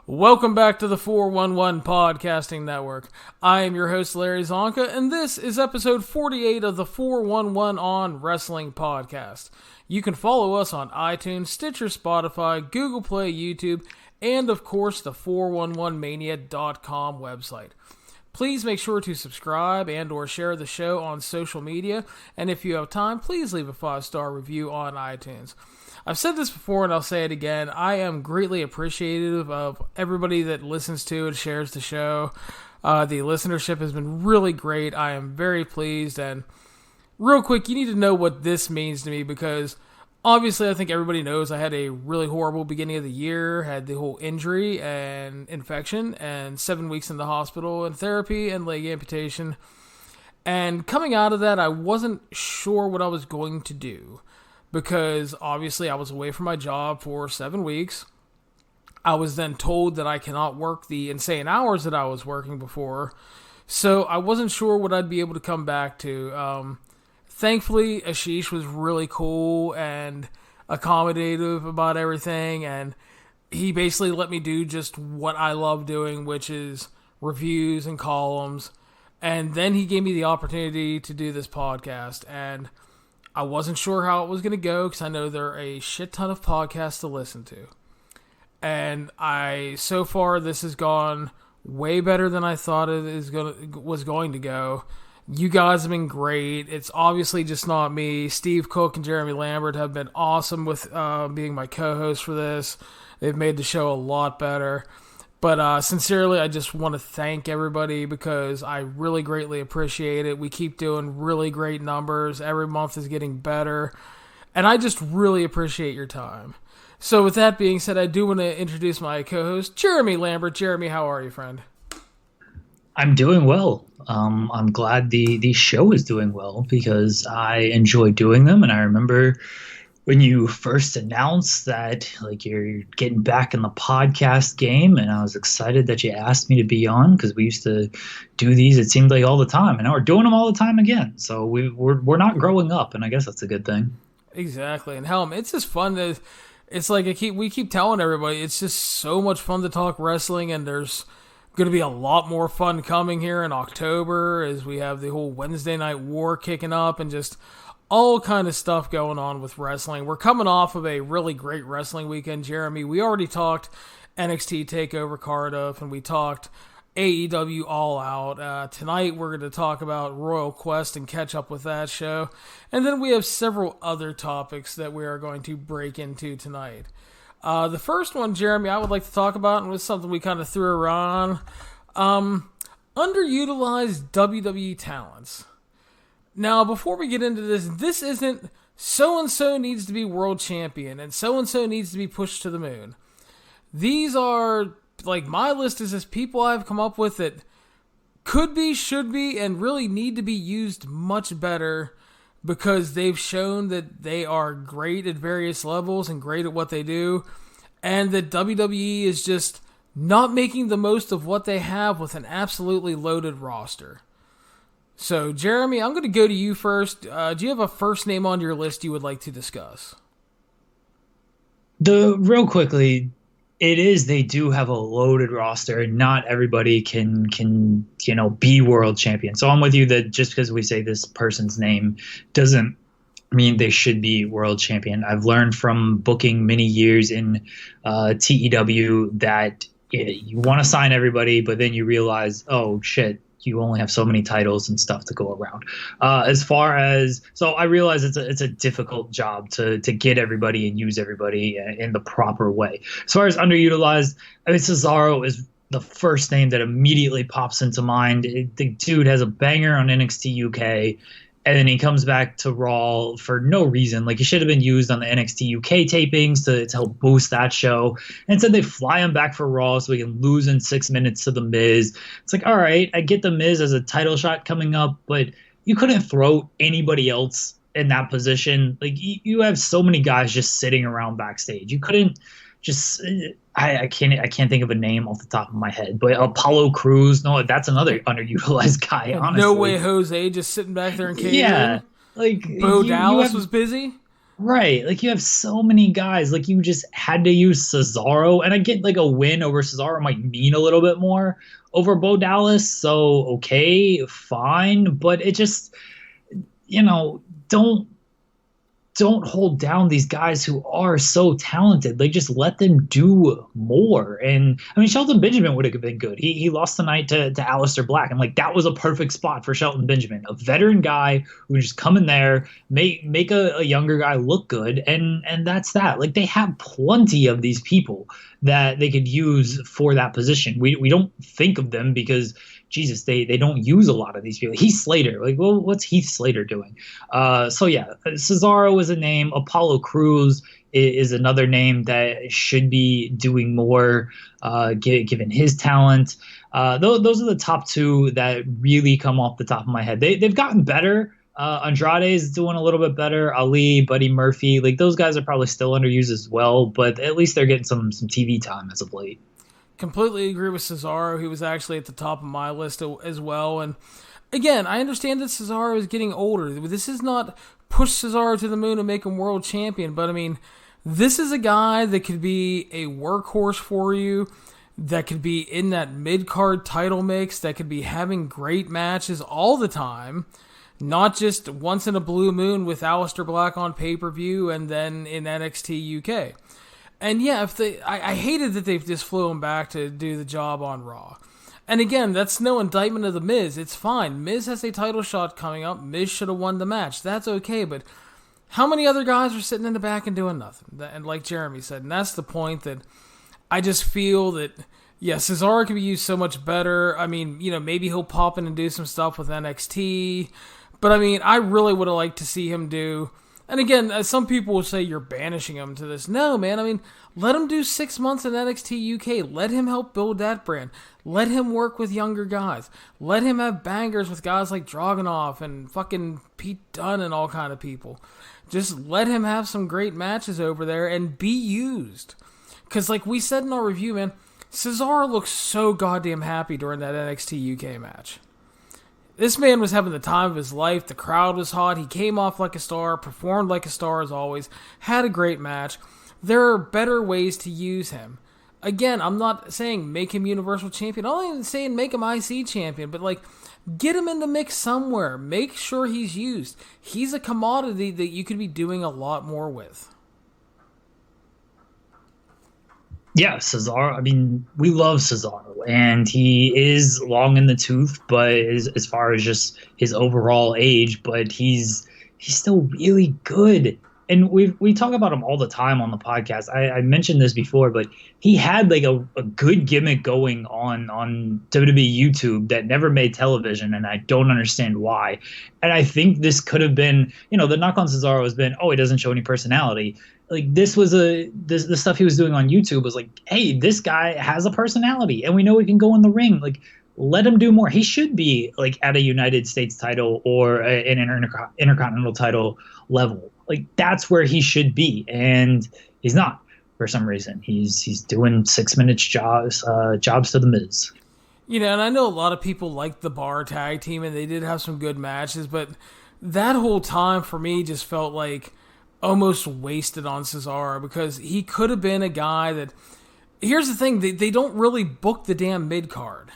Welcome back to the 411 Podcasting Network. I am your host, Larry Csonka, and this is episode 48 of the 411 On Wrestling Podcast. You can follow us on iTunes, Stitcher, Spotify, Google Play, YouTube, and of course the 411mania.com website. Please make sure to subscribe and or share the show on social media, and if you have time, please leave a 5-star review on iTunes. I've said this before and I'll say it again. I am greatly appreciative of everybody that listens to and shares the show. The listenership has been really great. I am very pleased. And real quick, you need to know what this means to me because obviously I think everybody knows I had a really horrible beginning of the year, had the whole injury and infection and 7 weeks in the hospital and therapy and leg amputation. And coming out of that, I wasn't sure what I was going to do. Because obviously I was away from my job for 7 weeks. I was then told that I cannot work the insane hours that I was working before. So I wasn't sure what I'd be able to come back to. Thankfully, Ashish was really cool and accommodative about everything. And he basically let me do just what I love doing, which is reviews and columns. And then he gave me the opportunity to do this podcast. And I wasn't sure how it was going to go because I know there are a shit ton of podcasts to listen to. And so far, this has gone way better than I thought was going to go. You guys have been great. It's obviously just not me. Steve Cook and Jeremy Lambert have been awesome with being my co-hosts for this. They've made the show a lot better. But sincerely, I just want to thank everybody because I really greatly appreciate it. We keep doing really great numbers. Every month is getting better. And I just really appreciate your time. So with that being said, I do want to introduce my co-host, Jeremy Lambert. Jeremy, how are you, friend? I'm doing well. I'm glad the show is doing well because I enjoy doing them. And I remember when you first announced that like you're getting back in the podcast game, and I was excited that you asked me to be on because we used to do these, it seemed like all the time, and now we're doing them all the time again. So we're not growing up, and I guess that's a good thing. Exactly. And hell, it's just fun to, it's like we keep telling everybody, it's just so much fun to talk wrestling, and there's going to be a lot more fun coming here in October as we have the whole Wednesday Night War kicking up and just all kind of stuff going on with wrestling. We're coming off of a really great wrestling weekend, Jeremy. We already talked NXT TakeOver Cardiff, and we talked AEW All Out. Tonight, we're going to talk about Royal Quest and catch up with that show. And then we have several other topics that we are going to break into tonight. The first one, Jeremy, I would like to talk about, and was something we kind of threw around. Underutilized WWE talents. Now, before we get into this isn't so-and-so needs to be world champion and so-and-so needs to be pushed to the moon. These are, like, my list is just people I've come up with that could be, should be, and really need to be used much better because they've shown that they are great at various levels and great at what they do, and that WWE is just not making the most of what they have with an absolutely loaded roster. So, Jeremy, I'm going to go to you first. Do you have a first name on your list you would like to discuss? Real quickly, they do have a loaded roster, and not everybody can be world champion. So I'm with you that just because we say this person's name doesn't mean they should be world champion. I've learned from booking many years in TEW that you want to sign everybody, but then you realize, oh shit, you only have so many titles and stuff to go around. So I realize it's a difficult job to get everybody and use everybody in the proper way. As far as underutilized, I mean, Cesaro is the first name that immediately pops into mind. The dude has a banger on NXT UK, and then he comes back to Raw for no reason. Like, he should have been used on the NXT UK tapings to help boost that show. And instead they fly him back for Raw so he can lose in 6 minutes to The Miz. It's like, all right, I get The Miz as a title shot coming up, but you couldn't throw anybody else in that position. Like, you have so many guys just sitting around backstage. You couldn't just I can't think of a name off the top of my head, but Apollo Crews, no, that's another underutilized guy, honestly. No Way Jose just sitting back there in catering. Yeah. Like, Bo Dallas was busy. Right. Like you have so many guys. Like you just had to use Cesaro. And I get like a win over Cesaro might mean a little bit more over Bo Dallas. So okay, fine. But it just, you know, don't hold down these guys who are so talented. Like just let them do more. And I mean, Shelton Benjamin would have been good. He lost tonight to Aleister Black, and like that was a perfect spot for Shelton Benjamin, a veteran guy who just come in there, make a younger guy look good, and that's that. Like they have plenty of these people that they could use for that position. We don't think of them because Jesus, they don't use a lot of these people. Heath Slater, like, well, what's Heath Slater doing? So yeah, Cesaro is a name. Apollo Crews is another name that should be doing more, given his talent. Those are the top two that really come off the top of my head. They've gotten better. Andrade is doing a little bit better. Ali, Buddy Murphy, like those guys are probably still underused as well, but at least they're getting some TV time as of late. Completely agree with Cesaro. He was actually at the top of my list as well. And again, I understand that Cesaro is getting older. This is not push Cesaro to the moon and make him world champion. But I mean, this is a guy that could be a workhorse for you, that could be in that mid-card title mix, that could be having great matches all the time, not just once in a blue moon with Aleister Black on pay-per-view and then in NXT UK. And yeah, I hated that they've just flew him back to do the job on Raw. And again, that's no indictment of The Miz. It's fine. Miz has a title shot coming up. Miz should have won the match. That's okay, but how many other guys are sitting in the back and doing nothing? And like Jeremy said, and that's the point that I just feel that, yeah, Cesaro can be used so much better. I mean, you know, maybe he'll pop in and do some stuff with NXT. But I mean, I really would have liked to see him do... And again, some people will say you're banishing him to this. No, man. I mean, let him do 6 months in NXT UK. Let him help build that brand. Let him work with younger guys. Let him have bangers with guys like Dragunov and fucking Pete Dunne and all kind of people. Just let him have some great matches over there and be used. Because like we said in our review, man, Cesaro looks so goddamn happy during that NXT UK match. This man was having the time of his life. The crowd was hot. He came off like a star, performed like a star as always, had a great match. There are better ways to use him. Again, I'm not saying make him Universal Champion. I'm not even saying make him IC Champion, but like get him in the mix somewhere. Make sure he's used. He's a commodity that you could be doing a lot more with. Yeah, Cesaro. I mean, we love Cesaro, and he is long in the tooth, but as far as just his overall age, but he's still really good. And we talk about him all the time on the podcast. I mentioned this before, but he had like a good gimmick going on WWE YouTube that never made television, and I don't understand why. And I think this could have been, you know, the knock on Cesaro has been, oh, he doesn't show any personality. Like this was the stuff he was doing on YouTube was like, hey, this guy has a personality and we know he can go in the ring. Like, let him do more. He should be like at a United States title or an intercontinental title level. Like that's where he should be. And he's not for some reason. He's doing 6 minutes jobs to the Miz. You know, and I know a lot of people like the Bar tag team and they did have some good matches, but that whole time for me just felt like almost wasted on Cesaro because he could have been a guy that... Here's the thing, they don't really book the damn mid-card.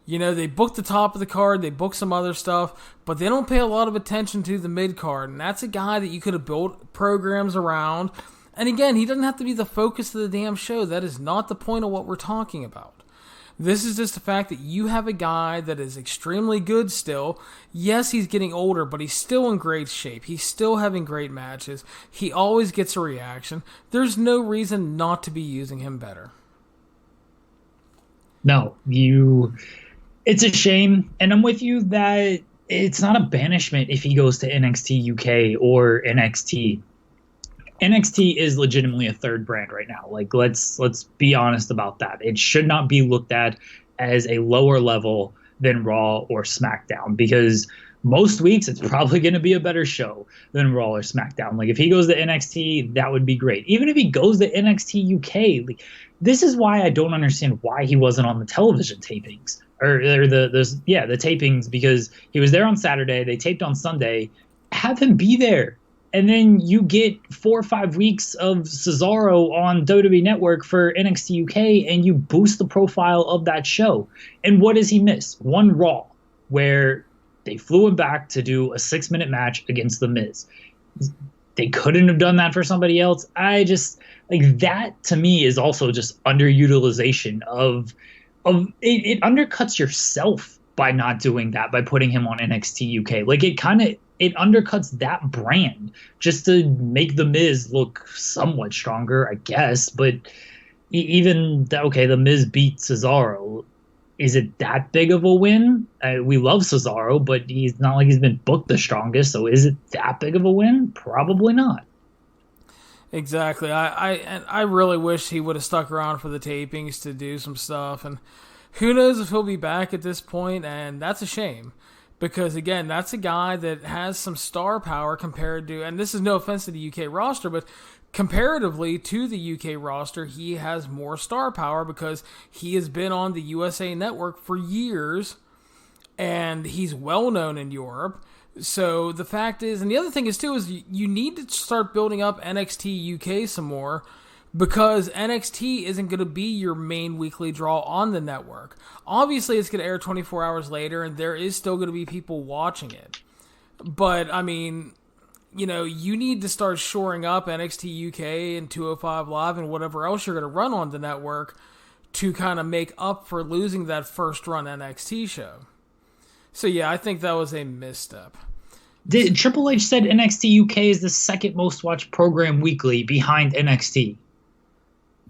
You know, they book the top of the card, they book some other stuff, but they don't pay a lot of attention to the mid-card, and that's a guy that you could have built programs around. And again, he doesn't have to be the focus of the damn show. That is not the point of what we're talking about. This is just the fact that you have a guy that is extremely good still. Yes, he's getting older, but he's still in great shape. He's still having great matches. He always gets a reaction. There's no reason not to be using him better. No, it's a shame. And I'm with you that it's not a banishment if he goes to NXT UK or NXT. NXT is legitimately a third brand right now. Like, let's be honest about that. It should not be looked at as a lower level than Raw or SmackDown because most weeks it's probably going to be a better show than Raw or SmackDown. Like, if he goes to NXT, that would be great. Even if he goes to NXT UK, like, this is why I don't understand why he wasn't on the television tapings or the tapings, because he was there on Saturday. They taped on Sunday. Have him be there. And then you get 4 or 5 weeks of Cesaro on WWE Network for NXT UK, and you boost the profile of that show. And what does he miss? One Raw, where they flew him back to do a 6-minute match against The Miz. They couldn't have done that for somebody else. I just, like, that to me is also just underutilization of it undercuts yourself by not doing that, by putting him on NXT UK. Like, it undercuts that brand just to make The Miz look somewhat stronger, I guess. But The Miz beat Cesaro. Is it that big of a win? We love Cesaro, but he's not like he's been booked the strongest. So is it that big of a win? Probably not. Exactly. I really wish he would have stuck around for the tapings to do some stuff. And who knows if he'll be back at this point, and that's a shame. Because, again, that's a guy that has some star power compared to, and this is no offense to the UK roster, but comparatively to the UK roster, he has more star power because he has been on the USA Network for years, and he's well known in Europe. So the fact is, and the other thing is too, is you need to start building up NXT UK some more, because NXT isn't going to be your main weekly draw on the network. Obviously, it's going to air 24 hours later, and there is still going to be people watching it. But, I mean, you need to start shoring up NXT UK and 205 Live and whatever else you're going to run on the network to kind of make up for losing that first run NXT show. So, yeah, I think that was a misstep. Triple H said NXT UK is the second most watched program weekly behind NXT.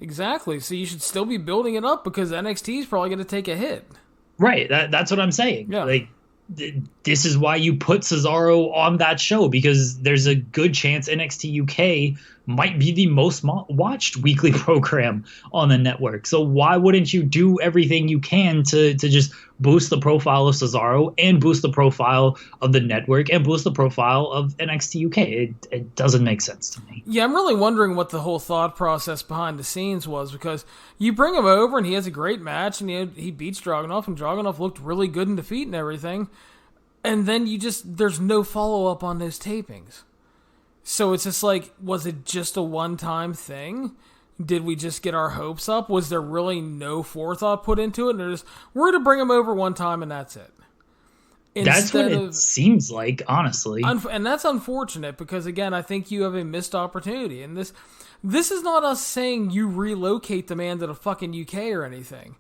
Exactly. So you should still be building it up because NXT is probably going to take a hit. Right. That's what I'm saying. Yeah. Like, this is why you put Cesaro on that show, because there's a good chance NXT UK might be the most watched weekly program on the network. So why wouldn't you do everything you can to just boost the profile of Cesaro and boost the profile of the network and boost the profile of NXT UK? It doesn't make sense to me. Yeah, I'm really wondering what the whole thought process behind the scenes was, because you bring him over and he has a great match and he beats Dragunov, and Dragunov looked really good in defeat and everything. And then there's no follow-up on those tapings. So it's just like, was it just a one-time thing? Did we just get our hopes up? Was there really no forethought put into it? And we're going to bring him over one time and that's it. That's what it seems like, honestly. And that's unfortunate because, again, I think you have a missed opportunity. And this is not us saying you relocate the man to the fucking UK or anything.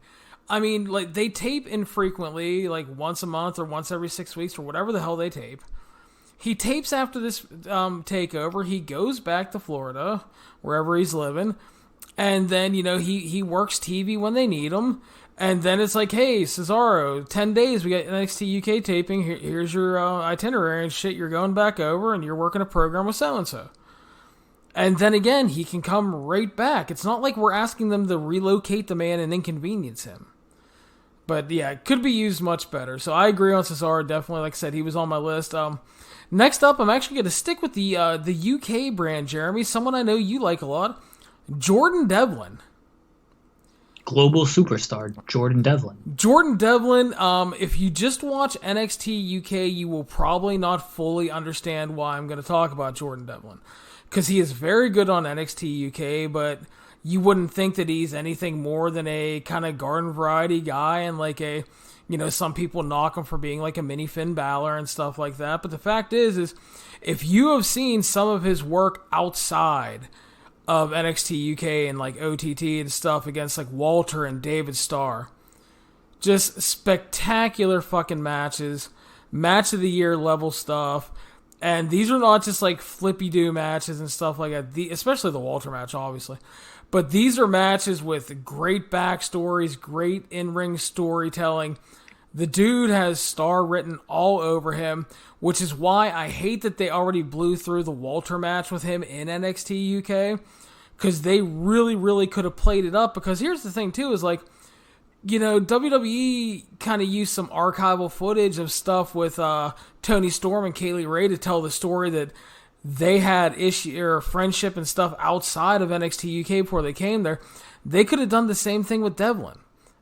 I mean, like, they tape infrequently, like once a month or once every 6 weeks or whatever the hell they tape. He tapes after this takeover. He goes back to Florida, wherever he's living. And then, he works TV when they need him. And then it's like, hey, Cesaro, 10 days, we got NXT UK taping. Here's your itinerary and shit. You're going back over and you're working a program with so-and-so. And then again, he can come right back. It's not like we're asking them to relocate the man and inconvenience him. But yeah, it could be used much better. So I agree on Cesaro, definitely. Like I said, he was on my list. Next up, I'm actually going to stick with the UK brand, Jeremy. Someone I know you like a lot. Jordan Devlin. Global superstar, Jordan Devlin. Jordan Devlin, if you just watch NXT UK, you will probably not fully understand why I'm going to talk about Jordan Devlin. Because he is very good on NXT UK, but you wouldn't think that he's anything more than a kind of garden variety guy and like a, some people knock him for being like a mini Finn Balor and stuff like that. But the fact is if you have seen some of his work outside of NXT UK and like OTT and stuff against like Walter and David Starr, just spectacular fucking matches, match of the year level stuff. And these are not just like flippy-do matches and stuff like that, especially the Walter match, obviously. But these are matches with great backstories, great in-ring storytelling. The dude has star written all over him, which is why I hate that they already blew through the Walter match with him in NXT UK, because they really, really could have played it up. Because here's the thing, too, is like, WWE kind of used some archival footage of stuff with Tony Storm and Kaylee Ray to tell the story that they had issue or friendship and stuff outside of NXT UK before they came there. They could have done the same thing with Devlin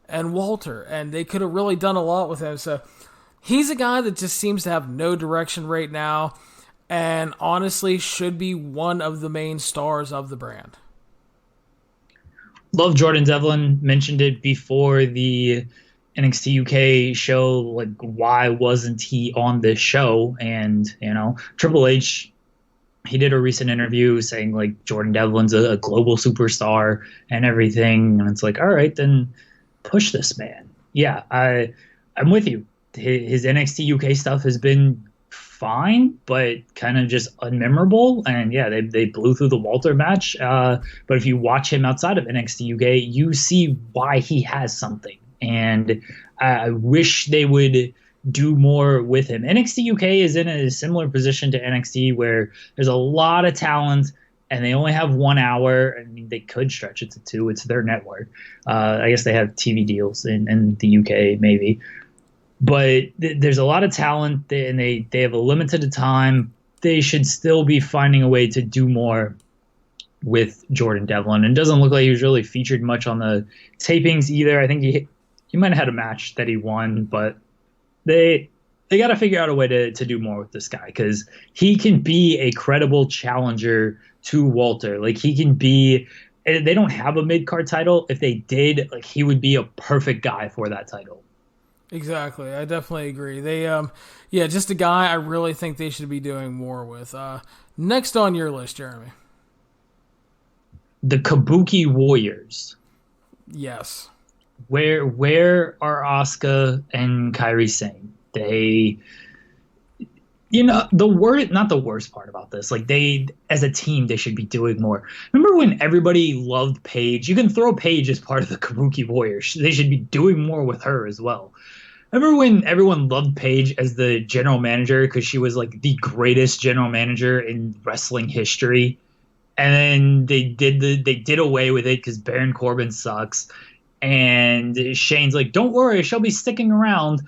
and Walter, and they could have really done a lot with him. So he's a guy that just seems to have no direction right now. and honestly should be one of the main stars of the brand. Love Jordan Devlin. Mentioned it before the NXT UK show. Like, why wasn't he on this show? And, Triple H, he did a recent interview saying, like, Jordan Devlin's a global superstar and everything. And it's like, all right, then push this man. Yeah, I'm with you. His NXT UK stuff has been fine, but kind of just unmemorable. And yeah, they blew through the Walter match. But if you watch him outside of NXT UK, you see why he has something. And I wish they would do more with him. NXT UK is in a similar position to NXT where there's a lot of talent and they only have 1 hour. I mean, they could stretch it to 2. It's their network. I guess they have TV deals in the UK maybe. But there's a lot of talent, and they have a limited time. They should still be finding a way to do more with Jordan Devlin. And it doesn't look like he was really featured much on the tapings either. I think he might have had a match that he won, but they got to figure out a way to do more with this guy, because he can be a credible challenger to Walter. Like, he can be – they don't have a mid-card title. If they did, like, he would be a perfect guy for that title. Exactly. I definitely agree. They, just a guy I really think they should be doing more with. Next on your list, Jeremy. The Kabuki Warriors. Yes. Where are Asuka and Kairi Sane? They, not the worst part about this, like, they, as a team, they should be doing more. Remember when everybody loved Paige? You can throw Paige as part of the Kabuki Warriors. They should be doing more with her as well. Remember when everyone loved Paige as the general manager because she was like the greatest general manager in wrestling history? And then they did away with it because Baron Corbin sucks. And Shane's like, don't worry, she'll be sticking around.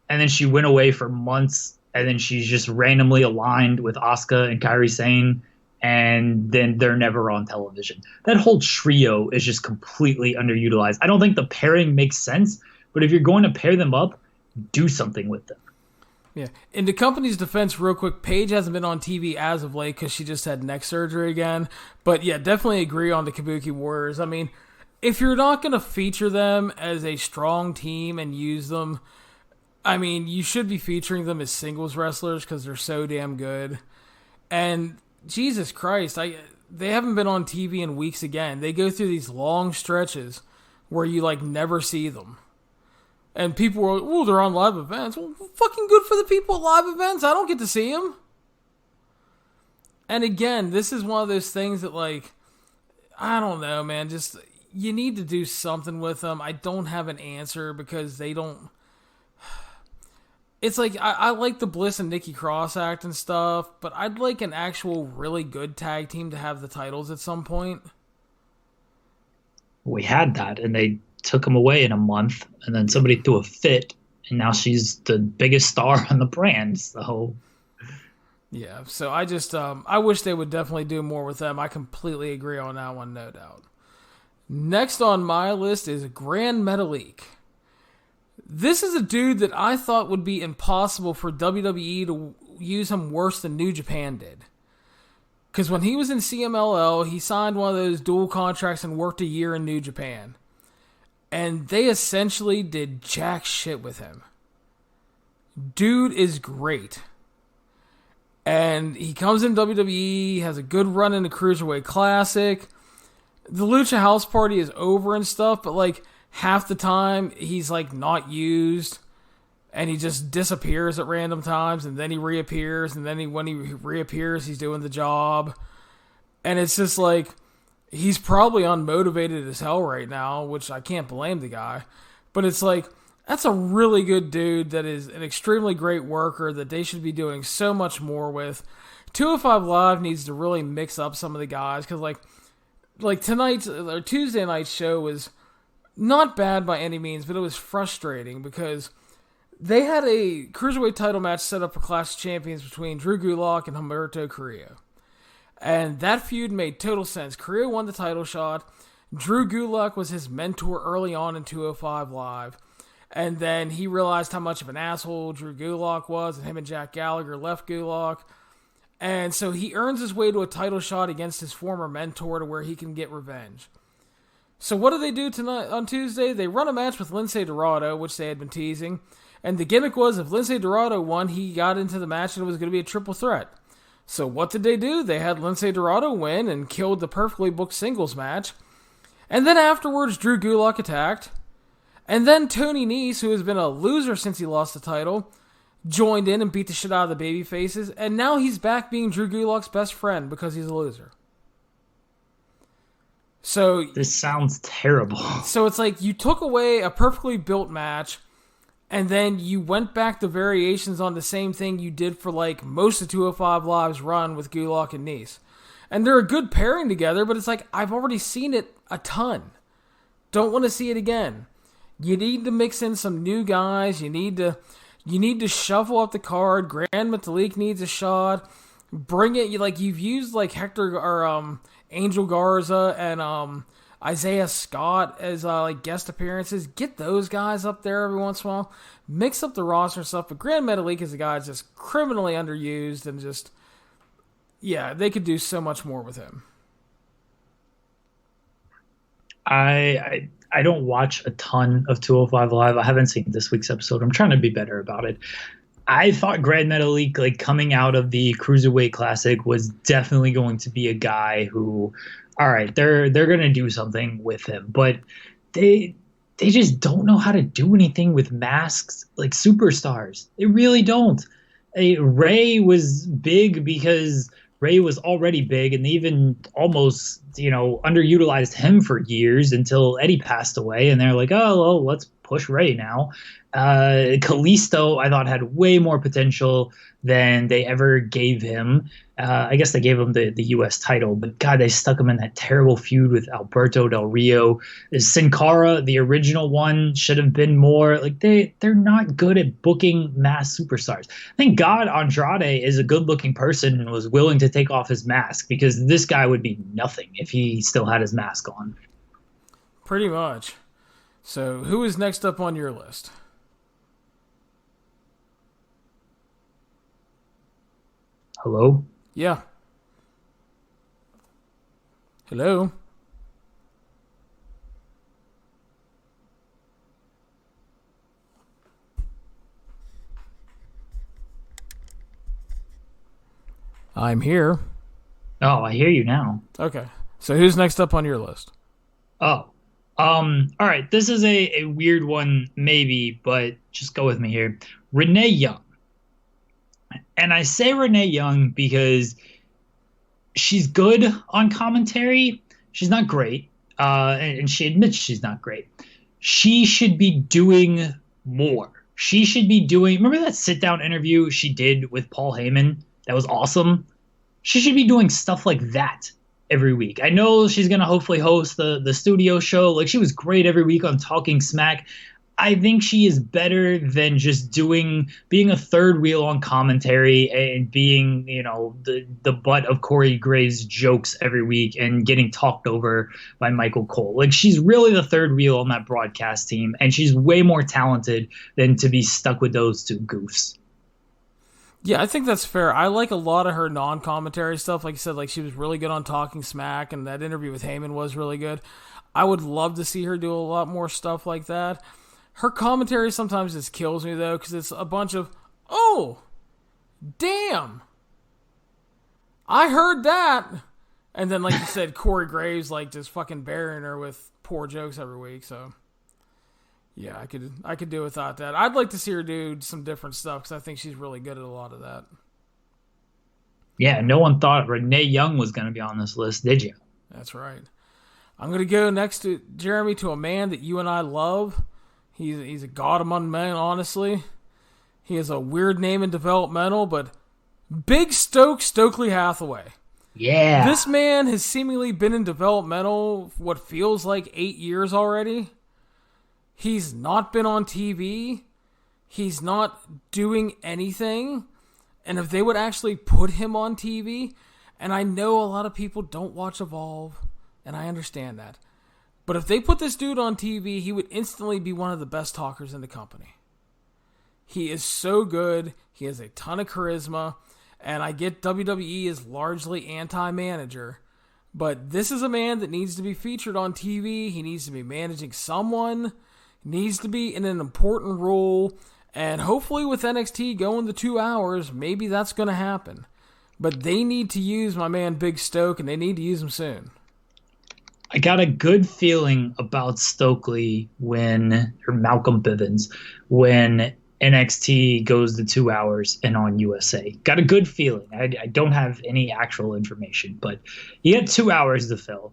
And then she went away for months, and then she's just randomly aligned with Asuka and Kairi Sane, and then they're never on television. That whole trio is just completely underutilized. I don't think the pairing makes sense, but if you're going to pair them up, do something with them. Yeah. In the company's defense, real quick, Paige hasn't been on TV as of late because she just had neck surgery again. But yeah, definitely agree on the Kabuki Warriors. I mean, if you're not going to feature them as a strong team and use them, I mean, you should be featuring them as singles wrestlers because they're so damn good. And Jesus Christ, they haven't been on TV in weeks again. They go through these long stretches where you, like, never see them. And people were like, oh, they're on live events. Well, fucking good for the people at live events. I don't get to see them. And again, this is one of those things that, like, I don't know, man. Just, you need to do something with them. I don't have an answer because they don't. It's like, I like the Bliss and Nikki Cross act and stuff, but I'd like an actual really good tag team to have the titles at some point. We had that, and they took him away in a month, and then somebody threw a fit, and now she's the biggest star on the brand. So yeah, so I just I wish they would definitely do more with them. I completely agree on that one, no doubt. Next on my list is Grand Metalik. This is a dude that I thought would be impossible for WWE to use him worse than New Japan did. Because when he was in CMLL, he signed one of those dual contracts and worked a year in New Japan. And they essentially did jack shit with him. Dude is great. And he comes in WWE, has a good run in the Cruiserweight Classic. The Lucha House Party is over and stuff, but like half the time he's like not used. And he just disappears at random times, and then he reappears, and then when he reappears, he's doing the job. And it's just like, he's probably unmotivated as hell right now, which I can't blame the guy. But it's like, that's a really good dude that is an extremely great worker that they should be doing so much more with. 205 Live needs to really mix up some of the guys, because like tonight's or Tuesday night's show was not bad by any means, but it was frustrating because they had a Cruiserweight title match set up for Clash of Champions between Drew Gulak and Humberto Carrillo. And that feud made total sense. Carrillo won the title shot. Drew Gulak was his mentor early on in 205 Live. And then he realized how much of an asshole Drew Gulak was, and him and Jack Gallagher left Gulak. And so he earns his way to a title shot against his former mentor to where he can get revenge. So what do they do tonight on Tuesday? They run a match with Lince Dorado, which they had been teasing. And the gimmick was if Lince Dorado won, he got into the match and it was going to be a triple threat. So what did they do? They had Lince Dorado win and killed the perfectly booked singles match. And then afterwards, Drew Gulak attacked. And then Tony Nese, who has been a loser since he lost the title, joined in and beat the shit out of the baby faces. And now he's back being Drew Gulak's best friend because he's a loser. So this sounds terrible. So it's like you took away a perfectly built match, and then you went back to variations on the same thing you did for like most of 205 Live's run with Gulak and Nese. And they're a good pairing together, but it's like I've already seen it a ton. Don't want to see it again. You need to mix in some new guys. You need to shuffle up the card. Grand Metalik needs a shot. Bring it like you've used like Hector or Angel Garza and Isaiah Scott as like guest appearances. Get those guys up there every once in a while. Mix up the roster and stuff. But Grand Metalik is a guy that's just criminally underused and just, yeah, they could do so much more with him. I don't watch a ton of 205 Live. I haven't seen this week's episode. I'm trying to be better about it. I thought Grand Metalik, like coming out of the Cruiserweight Classic, was definitely going to be a guy who, all right, they're going to do something with him, but they just don't know how to do anything with masks like superstars. They really don't. Ray was big because Ray was already big, and they even almost, underutilized him for years until Eddie passed away, and they're like, oh, well, let's push Ray now. Kalisto, I thought, had way more potential than they ever gave him. I guess they gave him the U.S. title, but God, they stuck him in that terrible feud with Alberto Del Rio. Sin Cara, the original one, should have been more. Like they're not good at booking mass superstars. Thank God Andrade is a good-looking person and was willing to take off his mask, because this guy would be nothing if he still had his mask on. Pretty much. So who is next up on your list? Hello? Yeah. Hello? I'm here. Oh, I hear you now. Okay. So who's next up on your list? Oh. All right. This is a weird one, maybe, but just go with me here. Renee Young. And I say Renee Young because she's good on commentary. She's not great. And she admits she's not great. She should be doing more. She should be doing... Remember that sit-down interview she did with Paul Heyman? That was awesome. She should be doing stuff like that every week. I know she's going to hopefully host the studio show. Like, she was great every week on Talking Smack. I think she is better than just being a third wheel on commentary and being, the butt of Corey Graves' jokes every week and getting talked over by Michael Cole. Like, she's really the third wheel on that broadcast team, and she's way more talented than to be stuck with those two goofs. Yeah, I think that's fair. I like a lot of her non-commentary stuff. Like you said, like she was really good on Talking Smack, and that interview with Heyman was really good. I would love to see her do a lot more stuff like that. Her commentary sometimes just kills me, though, because it's a bunch of, oh, damn, I heard that. And then, like you said, Corey Graves, like, just fucking burying her with poor jokes every week. So, yeah, I could do without that. I'd like to see her do some different stuff, because I think she's really good at a lot of that. Yeah, no one thought Renee Young was going to be on this list, did you? That's right. I'm going to go next to Jeremy, to a man that you and I love. He's a god among men, honestly. He has a weird name in developmental, but Big Stokely Hathaway. Yeah. This man has seemingly been in developmental for what feels like 8 years already. He's not been on TV. He's not doing anything. And if they would actually put him on TV, and I know a lot of people don't watch Evolve, and I understand that, but if they put this dude on TV, he would instantly be one of the best talkers in the company. He is so good. He has a ton of charisma. And I get WWE is largely anti-manager, but this is a man that needs to be featured on TV. He needs to be managing someone, needs to be in an important role, and hopefully with NXT going to 2 hours, maybe that's going to happen. But they need to use my man Big Stoke, and they need to use him soon. I got a good feeling about Stokely or Malcolm Bivens, when NXT goes to 2 hours and on USA. Got a good feeling. I don't have any actual information, but you get 2 hours to fill.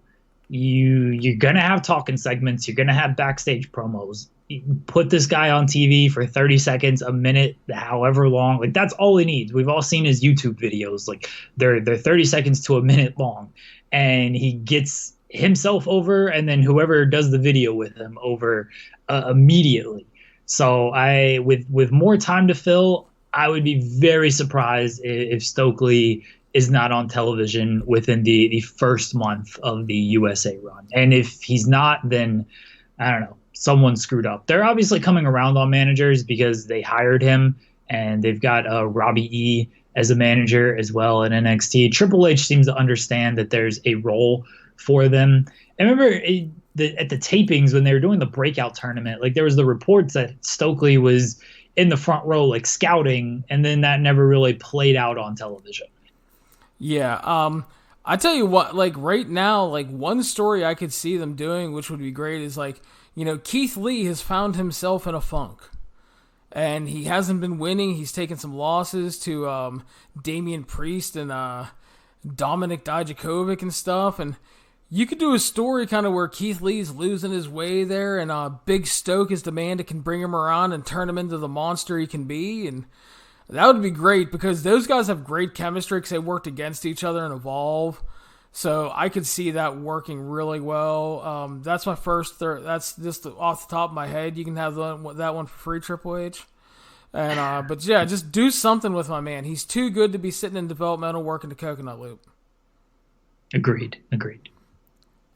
You're going to have talking segments. You're going to have backstage promos. You put this guy on TV for 30 seconds, a minute, however long. Like, that's all he needs. We've all seen his YouTube videos. Like, they're 30 seconds to a minute long. And he gets himself over, and then whoever does the video with him over immediately. So with more time to fill, I would be very surprised if Stokely is not on television within the first month of the USA run. And if he's not, then I don't know, someone screwed up. They're obviously coming around on managers because they hired him, and they've got Robbie E as a manager as well in NXT. Triple H seems to understand that there's a role for them. I remember at the tapings when they were doing the breakout tournament, like, there was the reports that Stokely was in the front row, like, scouting, and then that never really played out on television. Yeah, I tell you what, like, right now, like, one story I could see them doing, which would be great, is like, Keith Lee has found himself in a funk. And he hasn't been winning. He's taken some losses to Damian Priest and Dominic Dijakovic and stuff, and you could do a story kind of where Keith Lee's losing his way there, and Big Stoke is the man that can bring him around and turn him into the monster he can be, and that would be great because those guys have great chemistry because they worked against each other and Evolve. So I could see that working really well. That's my first. That's just off the top of my head. You can have that one for free, Triple H. And but yeah, just do something with my man. He's too good to be sitting in developmental working the coconut loop. Agreed.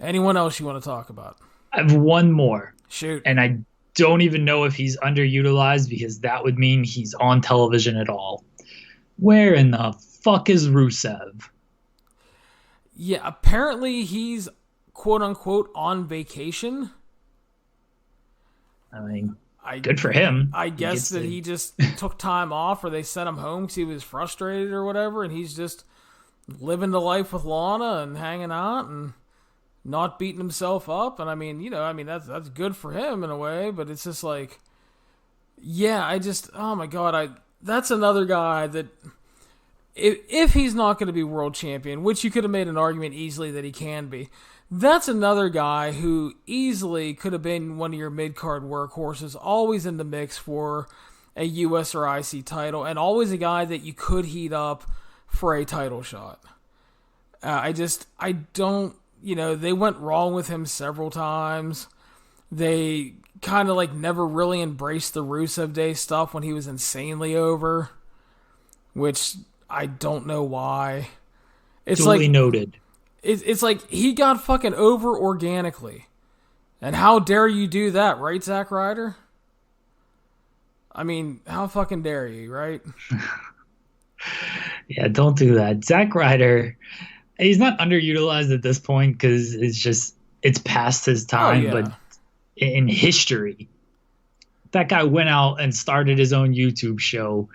Anyone else you want to talk about? I have one more. Shoot. And I don't even know if he's underutilized because that would mean he's on television at all. Where in the fuck is Rusev? Yeah, apparently he's quote-unquote on vacation. I mean, good for him. I guess that he just took time off, or they sent him home because he was frustrated or whatever, and he's just living the life with Lana and hanging out and not beating himself up. And I mean, that's good for him in a way, but it's just like, yeah, oh my God, that's another guy that if he's not going to be world champion, which you could have made an argument easily that he can be, that's another guy who easily could have been one of your mid-card workhorses, always in the mix for a US or IC title, and always a guy that you could heat up for a title shot. I don't, they went wrong with him several times. They kind of like never really embraced the Rusev Day stuff when he was insanely over, which I don't know why. It's duly like noted. It's like he got fucking over organically. And how dare you do that, right, Zack Ryder? I mean, how fucking dare you, right? Yeah, don't do that. Zack Ryder, he's not underutilized at this point because it's past his time. Oh, yeah. But in history, that guy went out and started his own YouTube show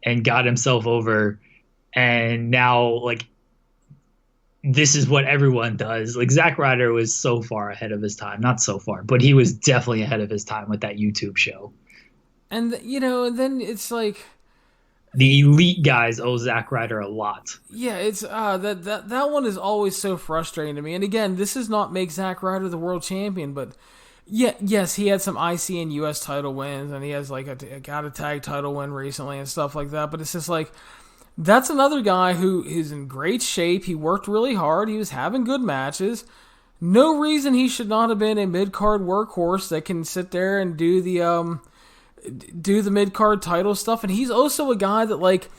and got himself over. And now, like, this is what everyone does. Like, Zack Ryder was so far ahead of his time. Not so far, but he was definitely ahead of his time with that YouTube show. And, and then it's like, the elite guys owe Zack Ryder a lot. yeah, it's that one is always so frustrating to me. And again, this does not make Zack Ryder the world champion, but yes, he had some IC and US title wins, and he has like got a tag title win recently and stuff like that. But it's just like, that's another guy who is in great shape. He worked really hard. He was having good matches. No reason he should not have been a mid-card workhorse that can sit there and do the mid-card title stuff. And he's also a guy that, like,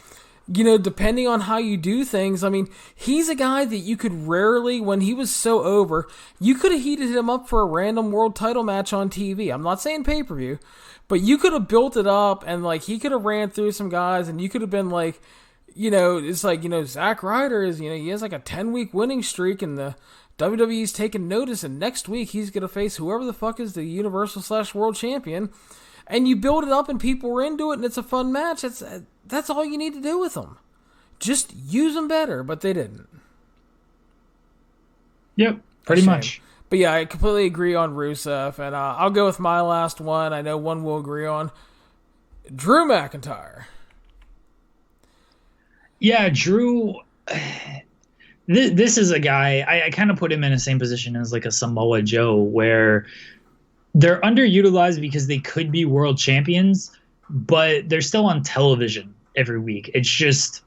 depending on how you do things, I mean, he's a guy that you could rarely, when he was so over, you could have heated him up for a random world title match on TV. I'm not saying pay-per-view, but you could have built it up, and, like, he could have ran through some guys, and you could have been like, it's like, Zack Ryder is, he has like a 10-week winning streak, and the WWE's taking notice, and next week he's going to face whoever the fuck is the Universal/World Champion, and you build it up and people are into it and it's a fun match. That's all you need to do with them. Just use them better, but they didn't. Yep, pretty much. But yeah, I completely agree on Rusev, and I'll go with my last one. I know one we'll agree on. Drew McIntyre. Yeah, Drew. This is a guy, I kind of put him in the same position as like a Samoa Joe, where they're underutilized because they could be world champions, but they're still on television every week. It's just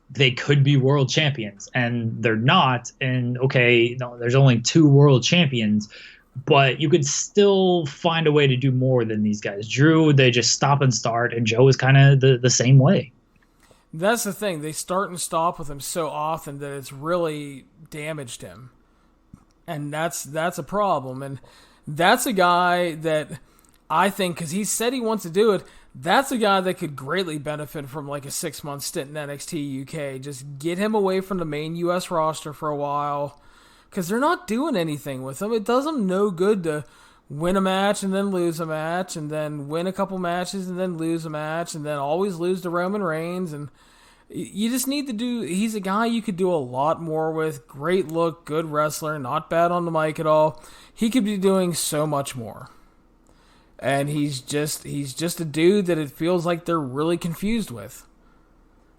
they could be world champions, and they're not. And okay, no, there's only 2 world champions, but you could still find a way to do more than these guys. Drew, they just stop and start, and Joe is kind of the same way. That's the thing. They start and stop with him so often that it's really damaged him. And that's a problem. And that's a guy that I think, because he said he wants to do it, that's a guy that could greatly benefit from like a 6-month stint in NXT UK. Just get him away from the main US roster for a while, because they're not doing anything with him. It does him no good to win a match and then lose a match, and then win a couple matches and then lose a match, and then always lose to Roman Reigns. And you just need to he's a guy you could do a lot more with. Great look, good wrestler, not bad on the mic at all. He could be doing so much more. And he's just a dude that it feels like they're really confused with.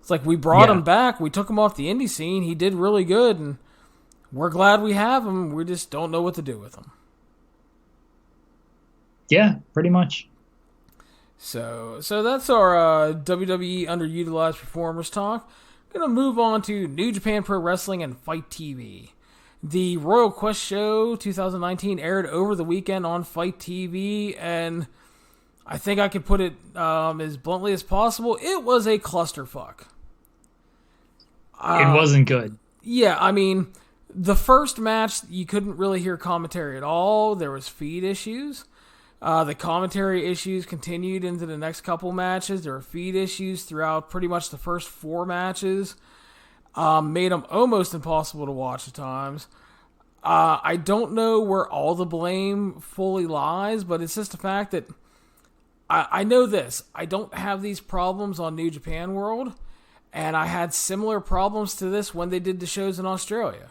It's like, we brought him back, we took him off the indie scene, he did really good, and we're glad we have him, we just don't know what to do with him. Yeah, pretty much. So that's our WWE underutilized performers talk. Gonna move on to New Japan Pro Wrestling and Fite TV. The Royal Quest show 2019 aired over the weekend on Fite TV, and I think I could put it as bluntly as possible. It was a clusterfuck. It wasn't good. Yeah, I mean, the first match, you couldn't really hear commentary at all. There was feed issues. The commentary issues continued into the next couple matches. There were feed issues throughout pretty much the first 4 matches. Made them almost impossible to watch at times. I don't know where all the blame fully lies, but it's just the fact that I know this. I don't have these problems on New Japan World, and I had similar problems to this when they did the shows in Australia.